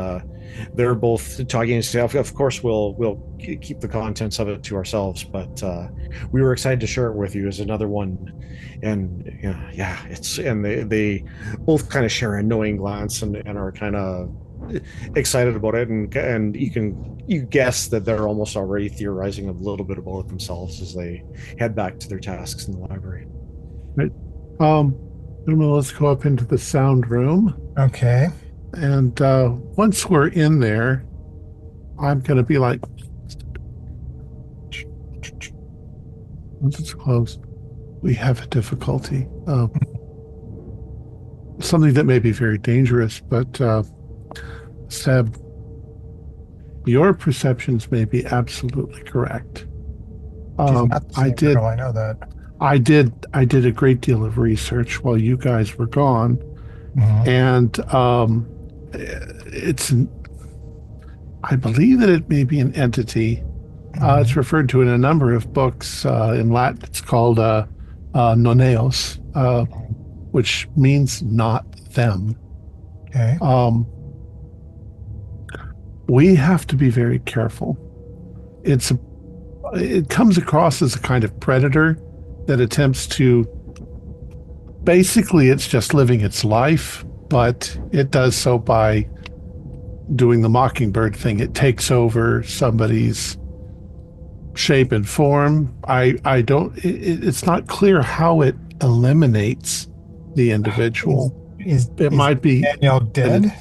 they're both talking and stuff. Of course, we'll keep the contents of it to ourselves, but we were excited to share it with you as another one. And yeah, it's, and they both kind of share a knowing glance and are kind of excited about it, and you guess that they're almost already theorizing a little bit about it themselves as they head back to their tasks in the library. Right. Gentlemen, let's go up into the sound room. Okay. And once we're in there, I'm going to be like, once it's closed, we have a difficulty. Something that may be very dangerous, but Seb, your perceptions may be absolutely correct. She's not the same girl, I know that. I did a great deal of research while you guys were gone, and I believe that it may be an entity. It's referred to in a number of books. In Latin, it's called noneos, which means not them. Okay. We have to be very careful. It comes across as a kind of predator that attempts to, basically it's just living its life, but it does so by doing the mockingbird thing. It takes over somebody's shape and form. It's not clear how it eliminates the individual. It might be Danielle dead?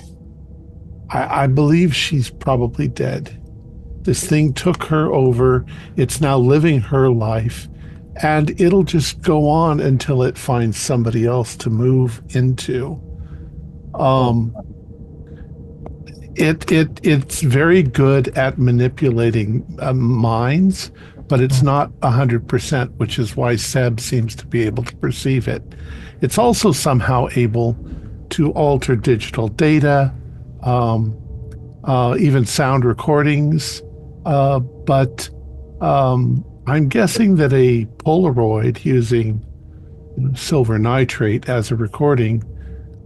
I believe she's probably dead. This thing took her over. It's now living her life, and it'll just go on until it finds somebody else to move into. It's very good at manipulating minds, but it's not 100%, which is why Seb seems to be able to perceive it. It's also somehow able to alter digital data, even sound recordings, but I'm guessing that a Polaroid using silver nitrate as a recording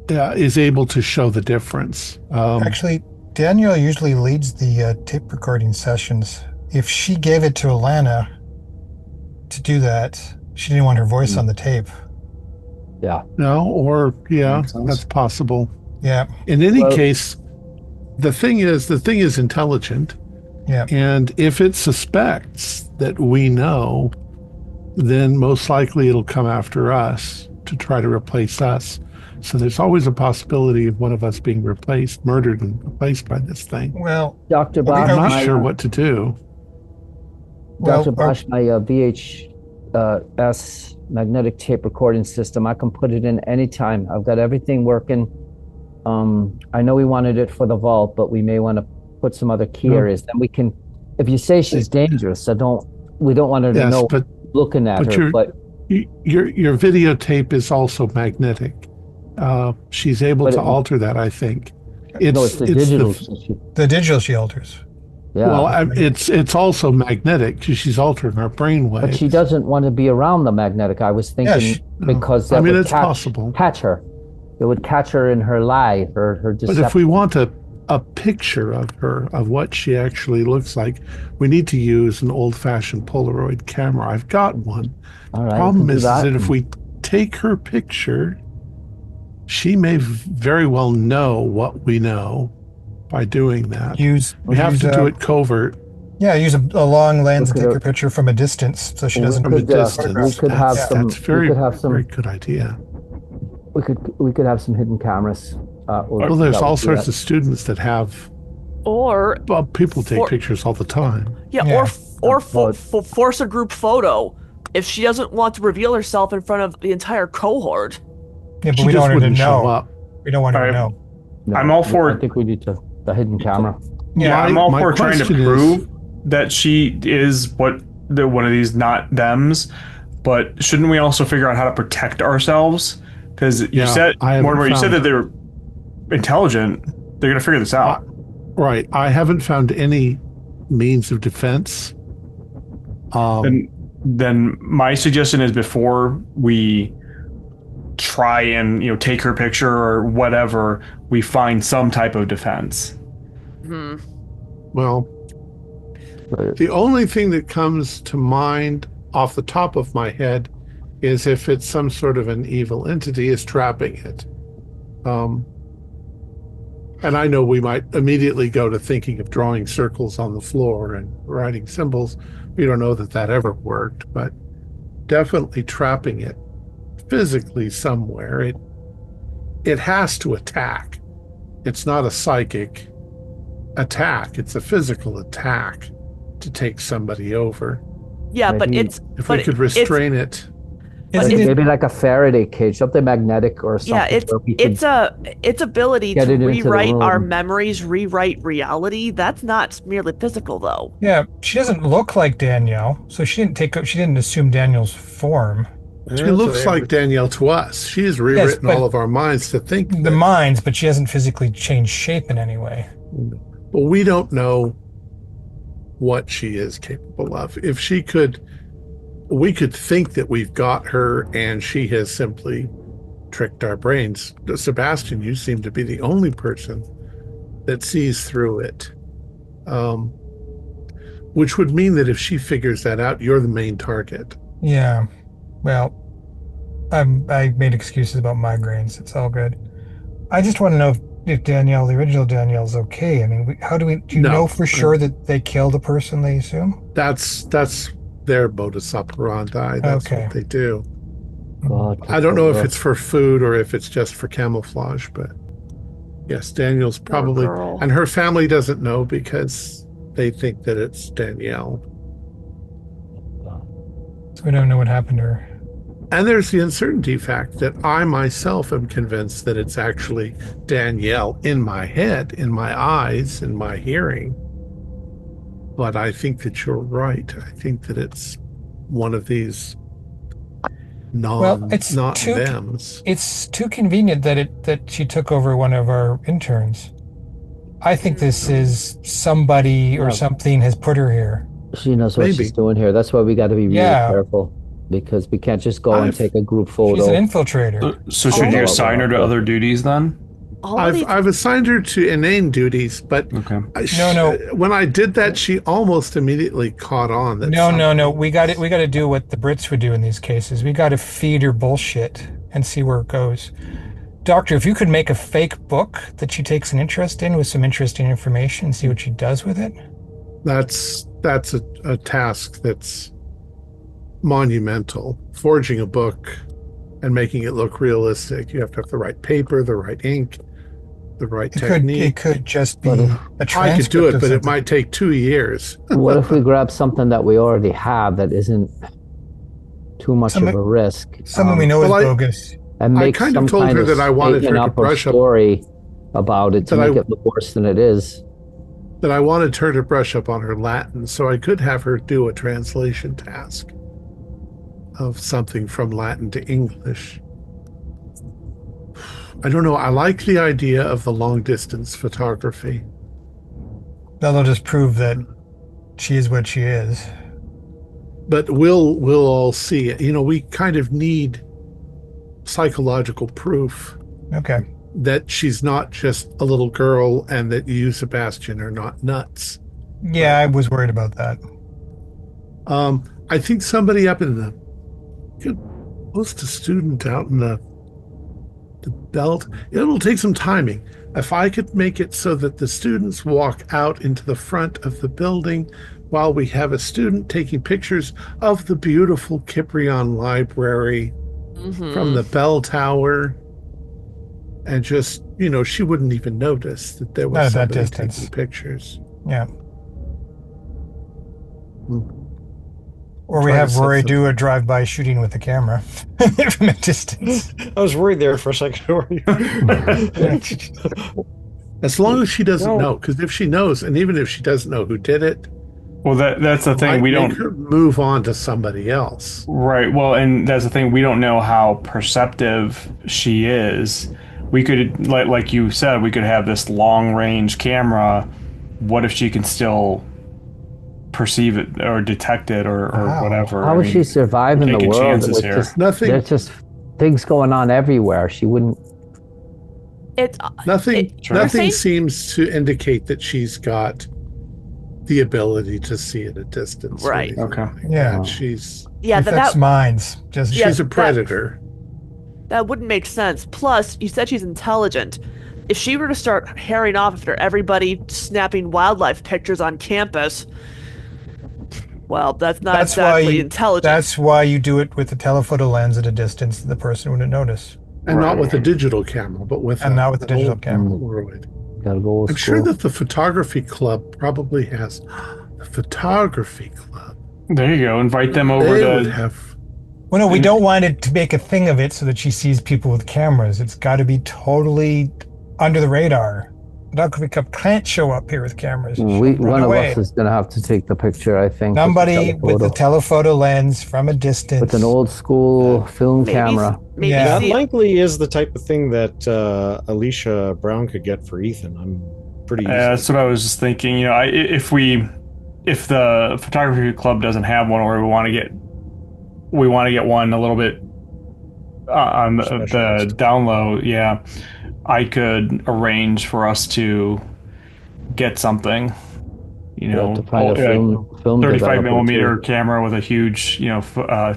is able to show the difference. Actually, Danielle usually leads the tape recording sessions. If she gave it to Alana to do that, she didn't want her voice on the tape. Yeah. No, or yeah, that's possible. Yeah. In any case, the thing is intelligent. Yeah. And if it suspects that we know, then most likely it'll come after us to try to replace us. So there's always a possibility of one of us being murdered and replaced by this thing. Well, Dr. Bosch, I'm not sure what to do. Dr. Bosch, my VHS magnetic tape recording system, I can put it in anytime. I've got everything working. I know we wanted it for the vault, but we may want to put some other key areas. Then we can, if you say she's dangerous, we don't want her to know looking at her. But your videotape is also magnetic. She's able to alter that, I think. It's the digital. The digital she alters. Yeah. Well, it's also magnetic because she's altering her brain waves. But she doesn't want to be around the magnetic. I was thinking because that would catch her. It would catch her in her lie, her deception. But if we want a picture of her, of what she actually looks like, we need to use an old-fashioned Polaroid camera. I've got one. All right, the problem is that if we take her picture, she may very well know what we know by doing that. We have to do it covert. Yeah, use a long lens and take her picture from a distance so she doesn't. From a distance. That's very good idea. We could have some hidden cameras. Well, there's all sorts of students that have. Or Well, people take pictures all the time. Yeah. Or force a group photo if she doesn't want to reveal herself in front of the entire cohort. Yeah, but She we don't just want her to wouldn't show know. up. We don't want her to know. No, I'm all for I think we need the hidden camera. Yeah, I'm all for trying to question is- prove that she is one of these not thems, but shouldn't we also figure out how to protect ourselves? Because you said Mortimer, you said that they're intelligent. They're going to figure this out. Right. I haven't found any means of defense. Then my suggestion is before we try and take her picture or whatever, we find some type of defense. Well, the only thing that comes to mind off the top of my head is if it's some sort of an evil entity is trapping it. And I know we might immediately go to thinking of drawing circles on the floor and writing symbols. We don't know that that ever worked, but definitely trapping it physically somewhere. It has to attack. It's not a psychic attack. It's a physical attack to take somebody over. Yeah, but Maybe it's If we could restrain it. Maybe like a Faraday cage, something magnetic or something. yeah, its ability to Get it into the rewrite our room. memories, rewrite reality. That's not merely physical, though. Yeah, she doesn't look like Danielle, so she didn't assume Danielle's form. She looks like Danielle to us. She has rewritten but all of our minds to think The that. minds, but she hasn't physically changed shape in any way. But we don't know what she is capable of. If she could, we could think that we've got her and she has simply tricked our brains. Sebastian, you seem to be the only person that sees through it. Which would mean that if she figures that out, you're the main target. Yeah, well, I made excuses about migraines. It's all good. I just want to know if Danielle, the original Danielle's okay. I mean, do you know for sure that they killed a person, they assume? That's their modus operandi. That's Okay. what they do. God, I don't know if it's for food or if it's just for camouflage, but yes, Danielle's probably, girl. and her family doesn't know because they think that it's Danielle. So we don't know what happened to her. And there's the uncertainty fact that I myself am convinced that it's actually Danielle in my head, in my eyes, in my hearing. But I think that you're right. I think that it's one of these It's not too- thems. It's too convenient that she took over one of our interns. I think this is somebody or something has put her here. She knows what Maybe. she's doing here. That's why we got to be really Yeah. careful, because we can't just go and I've- take a group photo. She's an infiltrator. So should you assign her to other duties then? All of these, I've assigned her to inane duties, but Okay. No. when I did that, she almost immediately caught on. That No. We got to do what the Brits would do in these cases. We got to feed her bullshit and see where it goes. Doctor, if you could make a fake book that she takes an interest in with some interesting information and see what she does with it. That's a task that's monumental. Forging a book and making it look realistic. You have to have the right paper, the right ink, the right It technique. could just be But a I transcript could do it, of but it something. might take 2 years. What if we grab something that we already have that isn't too much of a risk? Someone we know well, is I- bogus. And I make kind of some told kind her of that I wanted her statement to up or brush up- story about it to That make I- it look worse than it is. That I wanted her to brush up on her Latin, so I could have her do a translation task of something from Latin to English. I don't know. I like the idea of the long distance photography. That'll just prove that she is what she is. But we'll all see it. You know, we kind of need psychological proof Okay. that she's not just a little girl and that you, Sebastian, are not nuts. Yeah, I was worried about that. I think somebody up in the could post a student out in the belt. It'll take some timing. If I could make it so that the students walk out into the front of the building while we have a student taking pictures of the beautiful Kiprion library from the bell tower, and just, she wouldn't even notice that there Not was at that somebody distance. taking pictures. Yeah. Hmm. Or we Try to have set Rory some- do a drive-by shooting with the camera from a distance. I was worried there for a second. As long as she doesn't No. know, because if she knows, and even if she doesn't know who did it, Well, that's the thing. might We make don't. her move on to somebody else. Right. Well, and that's the thing. We don't know how perceptive she is. We could, like you said, we could have this long-range camera. What if she can still perceive it or detect it or Wow. whatever? How would she survive in the taking world? chances with here. just, Nothing. there's just things going on everywhere. She wouldn't. It's Nothing. Sure. Nothing Same- seems to indicate that she's got the ability to see at a distance. or Right. anything Okay. like Yeah. that. She's yeah, Affects that minds. Just Yeah. she's a predator. that wouldn't make sense. Plus, you said she's intelligent. If she were to start herring off after everybody snapping wildlife pictures on campus, well, that's not That's why exactly you- intelligent. That's why you do it with the telephoto lens at a distance that the person wouldn't notice. And not with a digital camera, but with And not with a an digital old camera. Polaroid. Gotta go old I'm school. sure that the photography club probably has the photography club. There you go. Invite them over They would to. have. Well, no, we don't want it to make a thing of it so that she sees people with cameras. It's got to be totally under the radar. Photography club can't show up here with cameras. She'll run One of away. us is gonna have to take the picture. I think. Somebody with the telephoto. telephoto lens from a distance. with an old school film Maybe- camera. Maybe Yeah. That see, likely is the type of thing that Alicia Brown could get for Ethan. I'm pretty. That's what I was just thinking. If the photography club doesn't have one, or we want to get one a little bit on the Specialized. down low. Yeah, I could arrange for us to get something. To find a film 35 developer millimeter too. camera with a huge,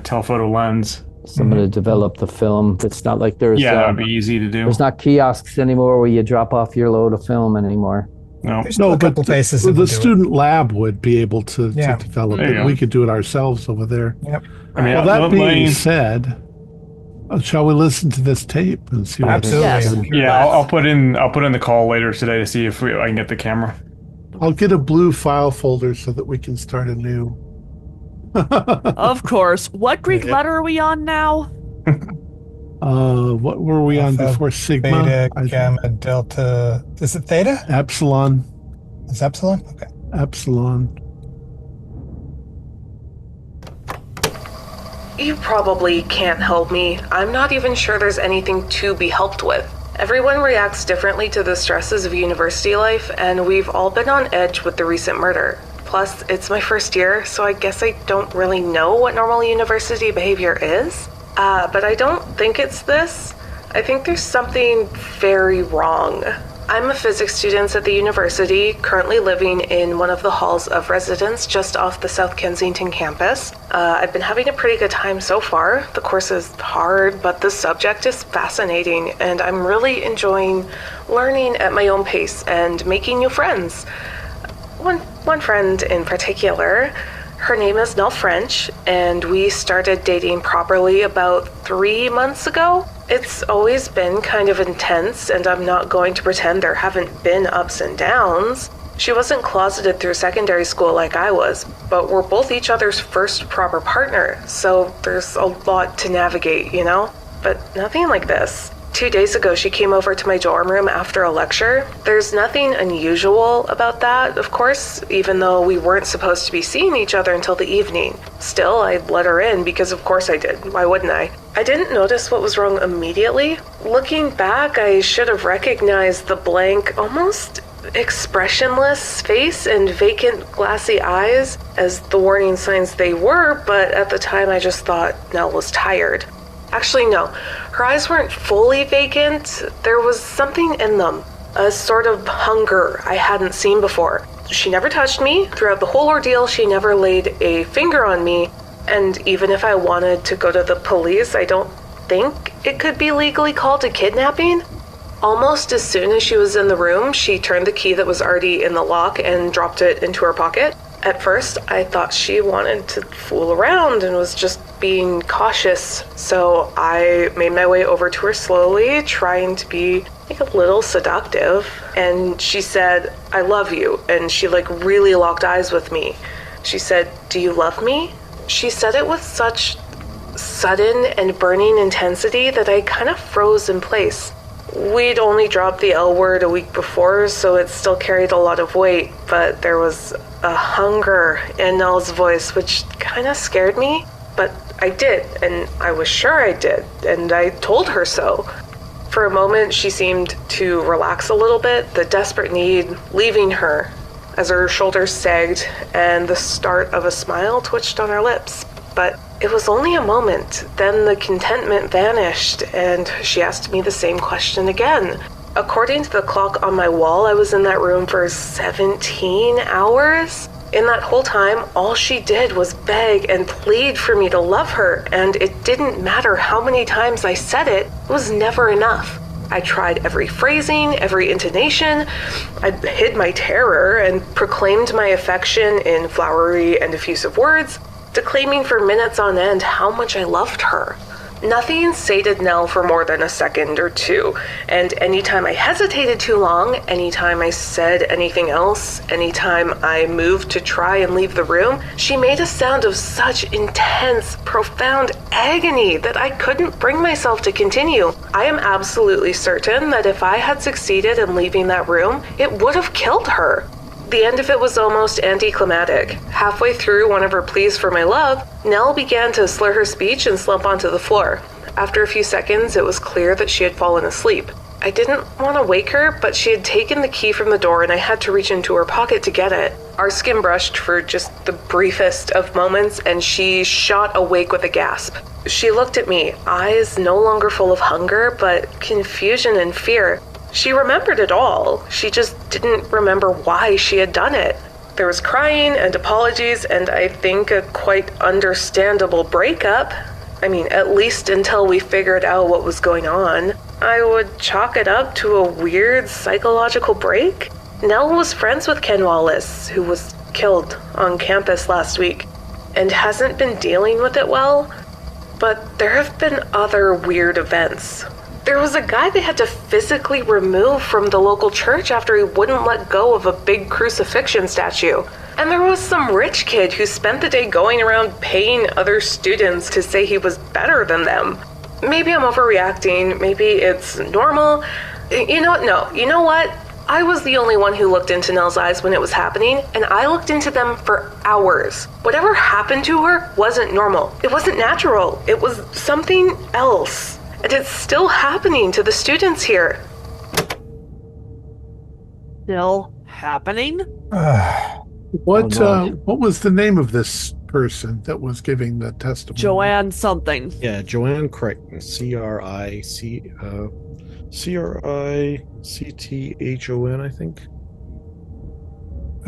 telephoto lens. Someone to develop the film. It's not like there's Yeah, that would be easy to do. there's not kiosks anymore where you drop off your load of film anymore. No. There's still a couple places that the will do it. student lab would be able to Yeah. develop There you it. go. We could do it ourselves over there. Yep. I mean, Well, that let being me- said, shall we listen to this tape and see what Absolutely. Yes. yeah, I'll put in the call later today to see if I can get the camera. I'll get a blue file folder so that we can start a new. of course. What Greek Yeah. letter are we on now? What were we on Alpha, before Sigma? Beta, I think gamma, delta. Is it theta? Epsilon. It's epsilon? Okay. Epsilon. You probably can't help me. I'm not even sure there's anything to be helped with. Everyone reacts differently to the stresses of university life, and we've all been on edge with the recent murder. Plus, it's my first year, so I guess I don't really know what normal university behavior is. But I don't think it's this. I think there's something very wrong. I'm a physics student at the university, currently living in one of the halls of residence just off the South Kensington campus. I've been having a pretty good time so far. The course is hard, but the subject is fascinating, and I'm really enjoying learning at my own pace and making new friends. One friend in particular, her name is Nell French, and we started dating properly about 3 months ago. It's always been kind of intense, and I'm not going to pretend there haven't been ups and downs. She wasn't closeted through secondary school like I was, but we're both each other's first proper partner, so there's a lot to navigate, you know? But nothing like this. 2 days ago, she came over to my dorm room after a lecture. There's nothing unusual about that, of course, even though we weren't supposed to be seeing each other until the evening. Still, I let her in because of course I did. Why wouldn't I? I didn't notice what was wrong immediately. Looking back, I should have recognized the blank, almost expressionless face and vacant, glassy eyes as the warning signs they were, but at the time I just thought Nell was tired. Actually, no. Her eyes weren't fully vacant. There was something in them. A sort of hunger I hadn't seen before. She never touched me. Throughout the whole ordeal, she never laid a finger on me. And even if I wanted to go to the police, I don't think it could be legally called a kidnapping. Almost as soon as she was in the room, she turned the key that was already in the lock and dropped it into her pocket. At first, I thought she wanted to fool around and was just being cautious, so I made my way over to her slowly, trying to be like a little seductive. And she said, "I love you." And she like really locked eyes with me. She said, "Do you love me?" She said it with such sudden and burning intensity that I kind of froze in place. We'd only dropped the L word a week before, so it still carried a lot of weight, but there was a hunger in Nell's voice, which kind of scared me. But I did, and I was sure I did, and I told her so. For a moment, she seemed to relax a little bit, the desperate need leaving her, as her shoulders sagged and the start of a smile twitched on her lips. But it was only a moment. Then the contentment vanished, and she asked me the same question again. According to the clock on my wall, I was in that room for 17 hours. In that whole time, all she did was beg and plead for me to love her, and it didn't matter how many times I said it, it was never enough. I tried every phrasing, every intonation. I hid my terror and proclaimed my affection in flowery and effusive words, declaiming for minutes on end how much I loved her. Nothing sated Nell for more than a second or two, and anytime I hesitated too long, anytime I said anything else, anytime I moved to try and leave the room, she made a sound of such intense, profound agony that I couldn't bring myself to continue. I am absolutely certain that if I had succeeded in leaving that room, it would have killed her. The end of it was almost anticlimactic. Halfway through one of her pleas for my love, Nell began to slur her speech and slump onto the floor. After a few seconds, it was clear that she had fallen asleep. I didn't want to wake her, but she had taken the key from the door and I had to reach into her pocket to get it. Our skin brushed for just the briefest of moments and she shot awake with a gasp. She looked at me, eyes no longer full of hunger, but confusion and fear. She remembered it all. She just didn't remember why she had done it. There was crying and apologies and I think a quite understandable breakup. I mean, at least until we figured out what was going on. I would chalk it up to a weird psychological break. Nell was friends with Ken Wallace, who was killed on campus last week, and hasn't been dealing with it well. But there have been other weird events. There was a guy they had to physically remove from the local church after he wouldn't let go of a big crucifixion statue. And there was some rich kid who spent the day going around paying other students to say he was better than them. Maybe I'm overreacting, maybe it's normal. You know what? I was the only one who looked into Nell's eyes when it was happening, and I looked into them for hours. Whatever happened to her wasn't normal. It wasn't natural. It was something else. And it's still happening to the students here. Still happening? What was the name of this person that was giving the testimony? Joanne something. Yeah, Joanne Crichton. Cricthon, I think.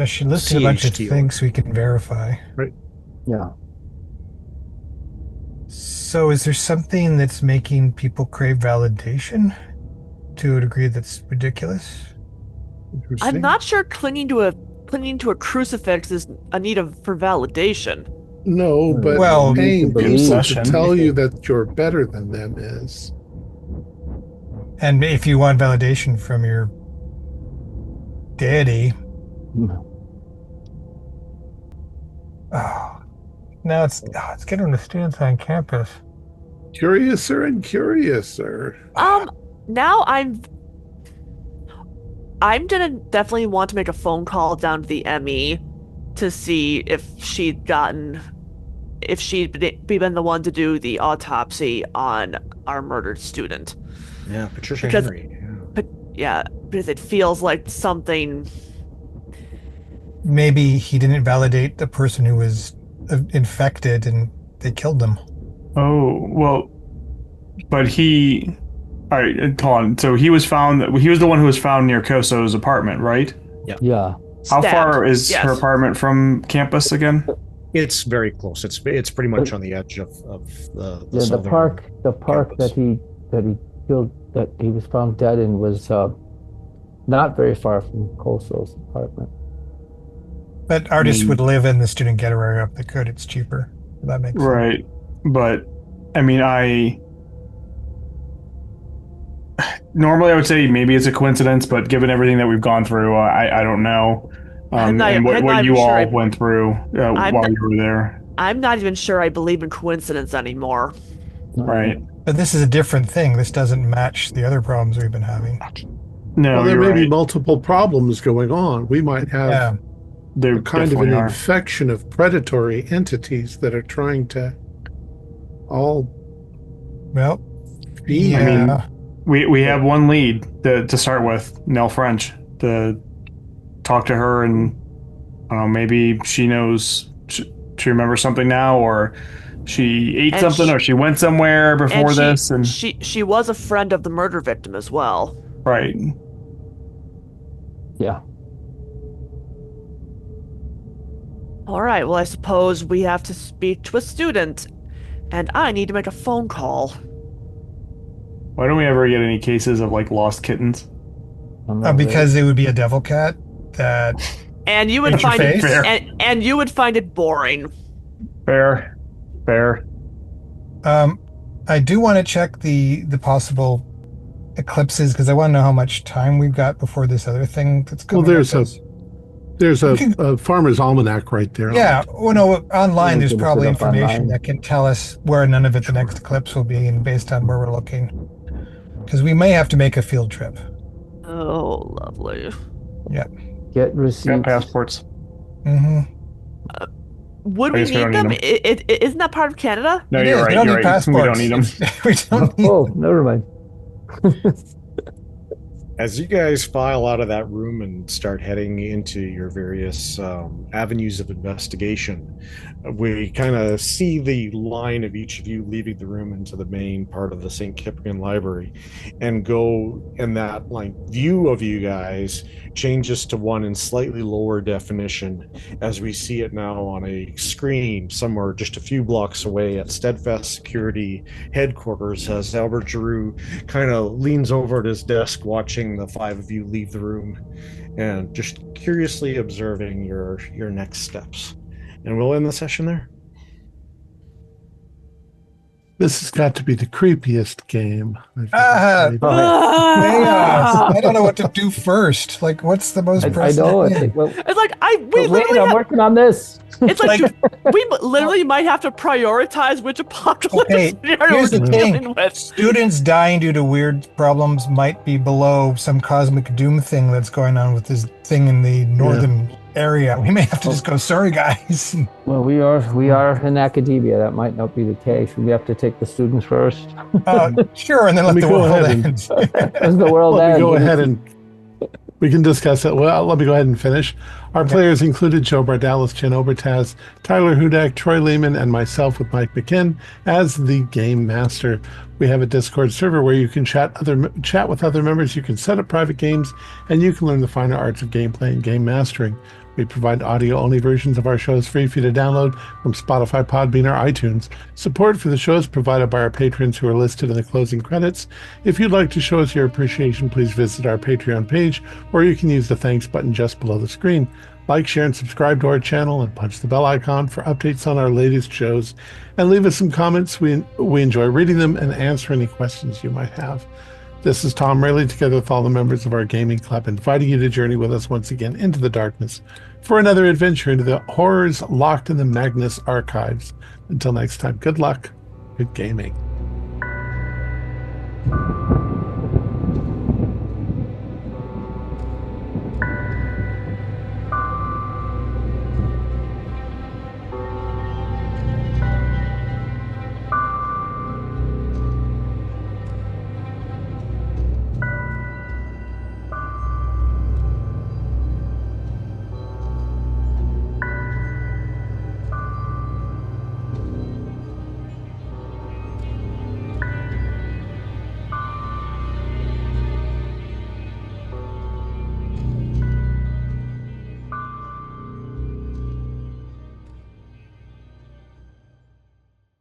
She listed a bunch of things we can verify. Right. Yeah. So is there something that's making people crave validation to a degree that's ridiculous? I'm not sure clinging to a crucifix is a need for validation. No, but paying people to tell you that you're better than them is. And if you want validation from your deity, now it's getting on the students on campus. Curiouser and curiouser. Now I'm gonna definitely want to make a phone call down to the ME to see if she'd been the one to do the autopsy on our murdered student. Yeah, Patricia Henry. Yeah, because it feels like something. Maybe he didn't validate the person who was infected and they killed them. Oh, well, but all right, hold on. So he was the one who was found near Koso's apartment, right? Yeah. How far is her apartment from campus again? It's very close. It's pretty much on the edge of the southern the park campus. that he killed, that he was found dead in, was not very far from Koso's apartment. But artists would live in the student getaway area if they could. It's cheaper. That makes sense. Right. But, I mean, normally I would say maybe it's a coincidence, but given everything that we've gone through, I don't know. And what you all went through while you were there. I'm not even sure I believe in coincidence anymore. Right. But this is a different thing. This doesn't match the other problems we've been having. No, well, there you're may be right. multiple problems going on. We might have There kind of an definitely are. infection of predatory entities that are trying to all Well, feed. I mean, we have one lead to start with, Nell French, to talk to her, and maybe she knows, she remembers something now, or she ate something, or she went somewhere before this, and she was a friend of the murder victim as well. right. Yeah. All right, well, I suppose we have to speak to a student, and I need to make a phone call. Why don't we ever get any cases of like lost kittens? because it would be a devil cat that. And you would Ate your find it, face? and you would find it boring. Fair. I do want to check the possible eclipses because I want to know how much time we've got before this other thing that's coming. Well, there's a farmer's almanac right there. Yeah. Well, no, online there's can probably look it up information online. that can tell us where none of it the next eclipse will be, and based on where we're looking, because we may have to make a field trip. Oh, lovely. Yeah. Get receipts. Got passports. Mm-hmm. Would I we guess we don't need them? need Isn't that part of Canada? No, It you're is. right. We don't You're need right. passports. We don't need them. We don't need. Oh, never mind. As you guys file out of that room and start heading into your various avenues of investigation, we kind of see the line of each of you leaving the room into the main part of the St. Cyprian Library, and go, and that like view of you guys changes to one in slightly lower definition as we see it now on a screen somewhere just a few blocks away at Steadfast Security headquarters, as Albert Giroux kind of leans over at his desk watching the five of you leave the room and just curiously observing your next steps. And we'll end the session there. This has got to be the creepiest game I've Ah! ever played. Chaos. I don't know what to do first. Like, what's the most I pressing know. thing? It's like we Wait, literally I'm have, working on this. it's like we literally might have to prioritize which apocalypse Okay, scenario here's we're the thing. dealing with. Students dying due to weird problems might be below some cosmic doom thing that's going on with this thing in the northern area. We may have to just go, sorry, guys. Well, we are in academia. That might not be the case. We have to take the students first. Sure, and then let me the go world ahead and- end. As the world Let me ends. go ahead and we can discuss it. Well, let me go ahead and finish. Our players included Joe Bardalis, Jen Obertaz, Tyler Hudak, Troy Lehman, and myself with Mike McKinn as the game master. We have a Discord server where you can chat with other members. You can set up private games, and you can learn the finer arts of gameplay and game mastering. We provide audio-only versions of our shows free for you to download from Spotify, Podbean, or iTunes. Support for the show is provided by our patrons who are listed in the closing credits. If you'd like to show us your appreciation, please visit our Patreon page, or you can use the thanks button just below the screen. Like, share, and subscribe to our channel, and punch the bell icon for updates on our latest shows. And leave us some comments. We enjoy reading them and answer any questions you might have. This is Thom Raley, together with all the members of our gaming club, inviting you to journey with us once again into the darkness for another adventure into the horrors locked in the Magnus Archives. Until next time, good luck, good gaming.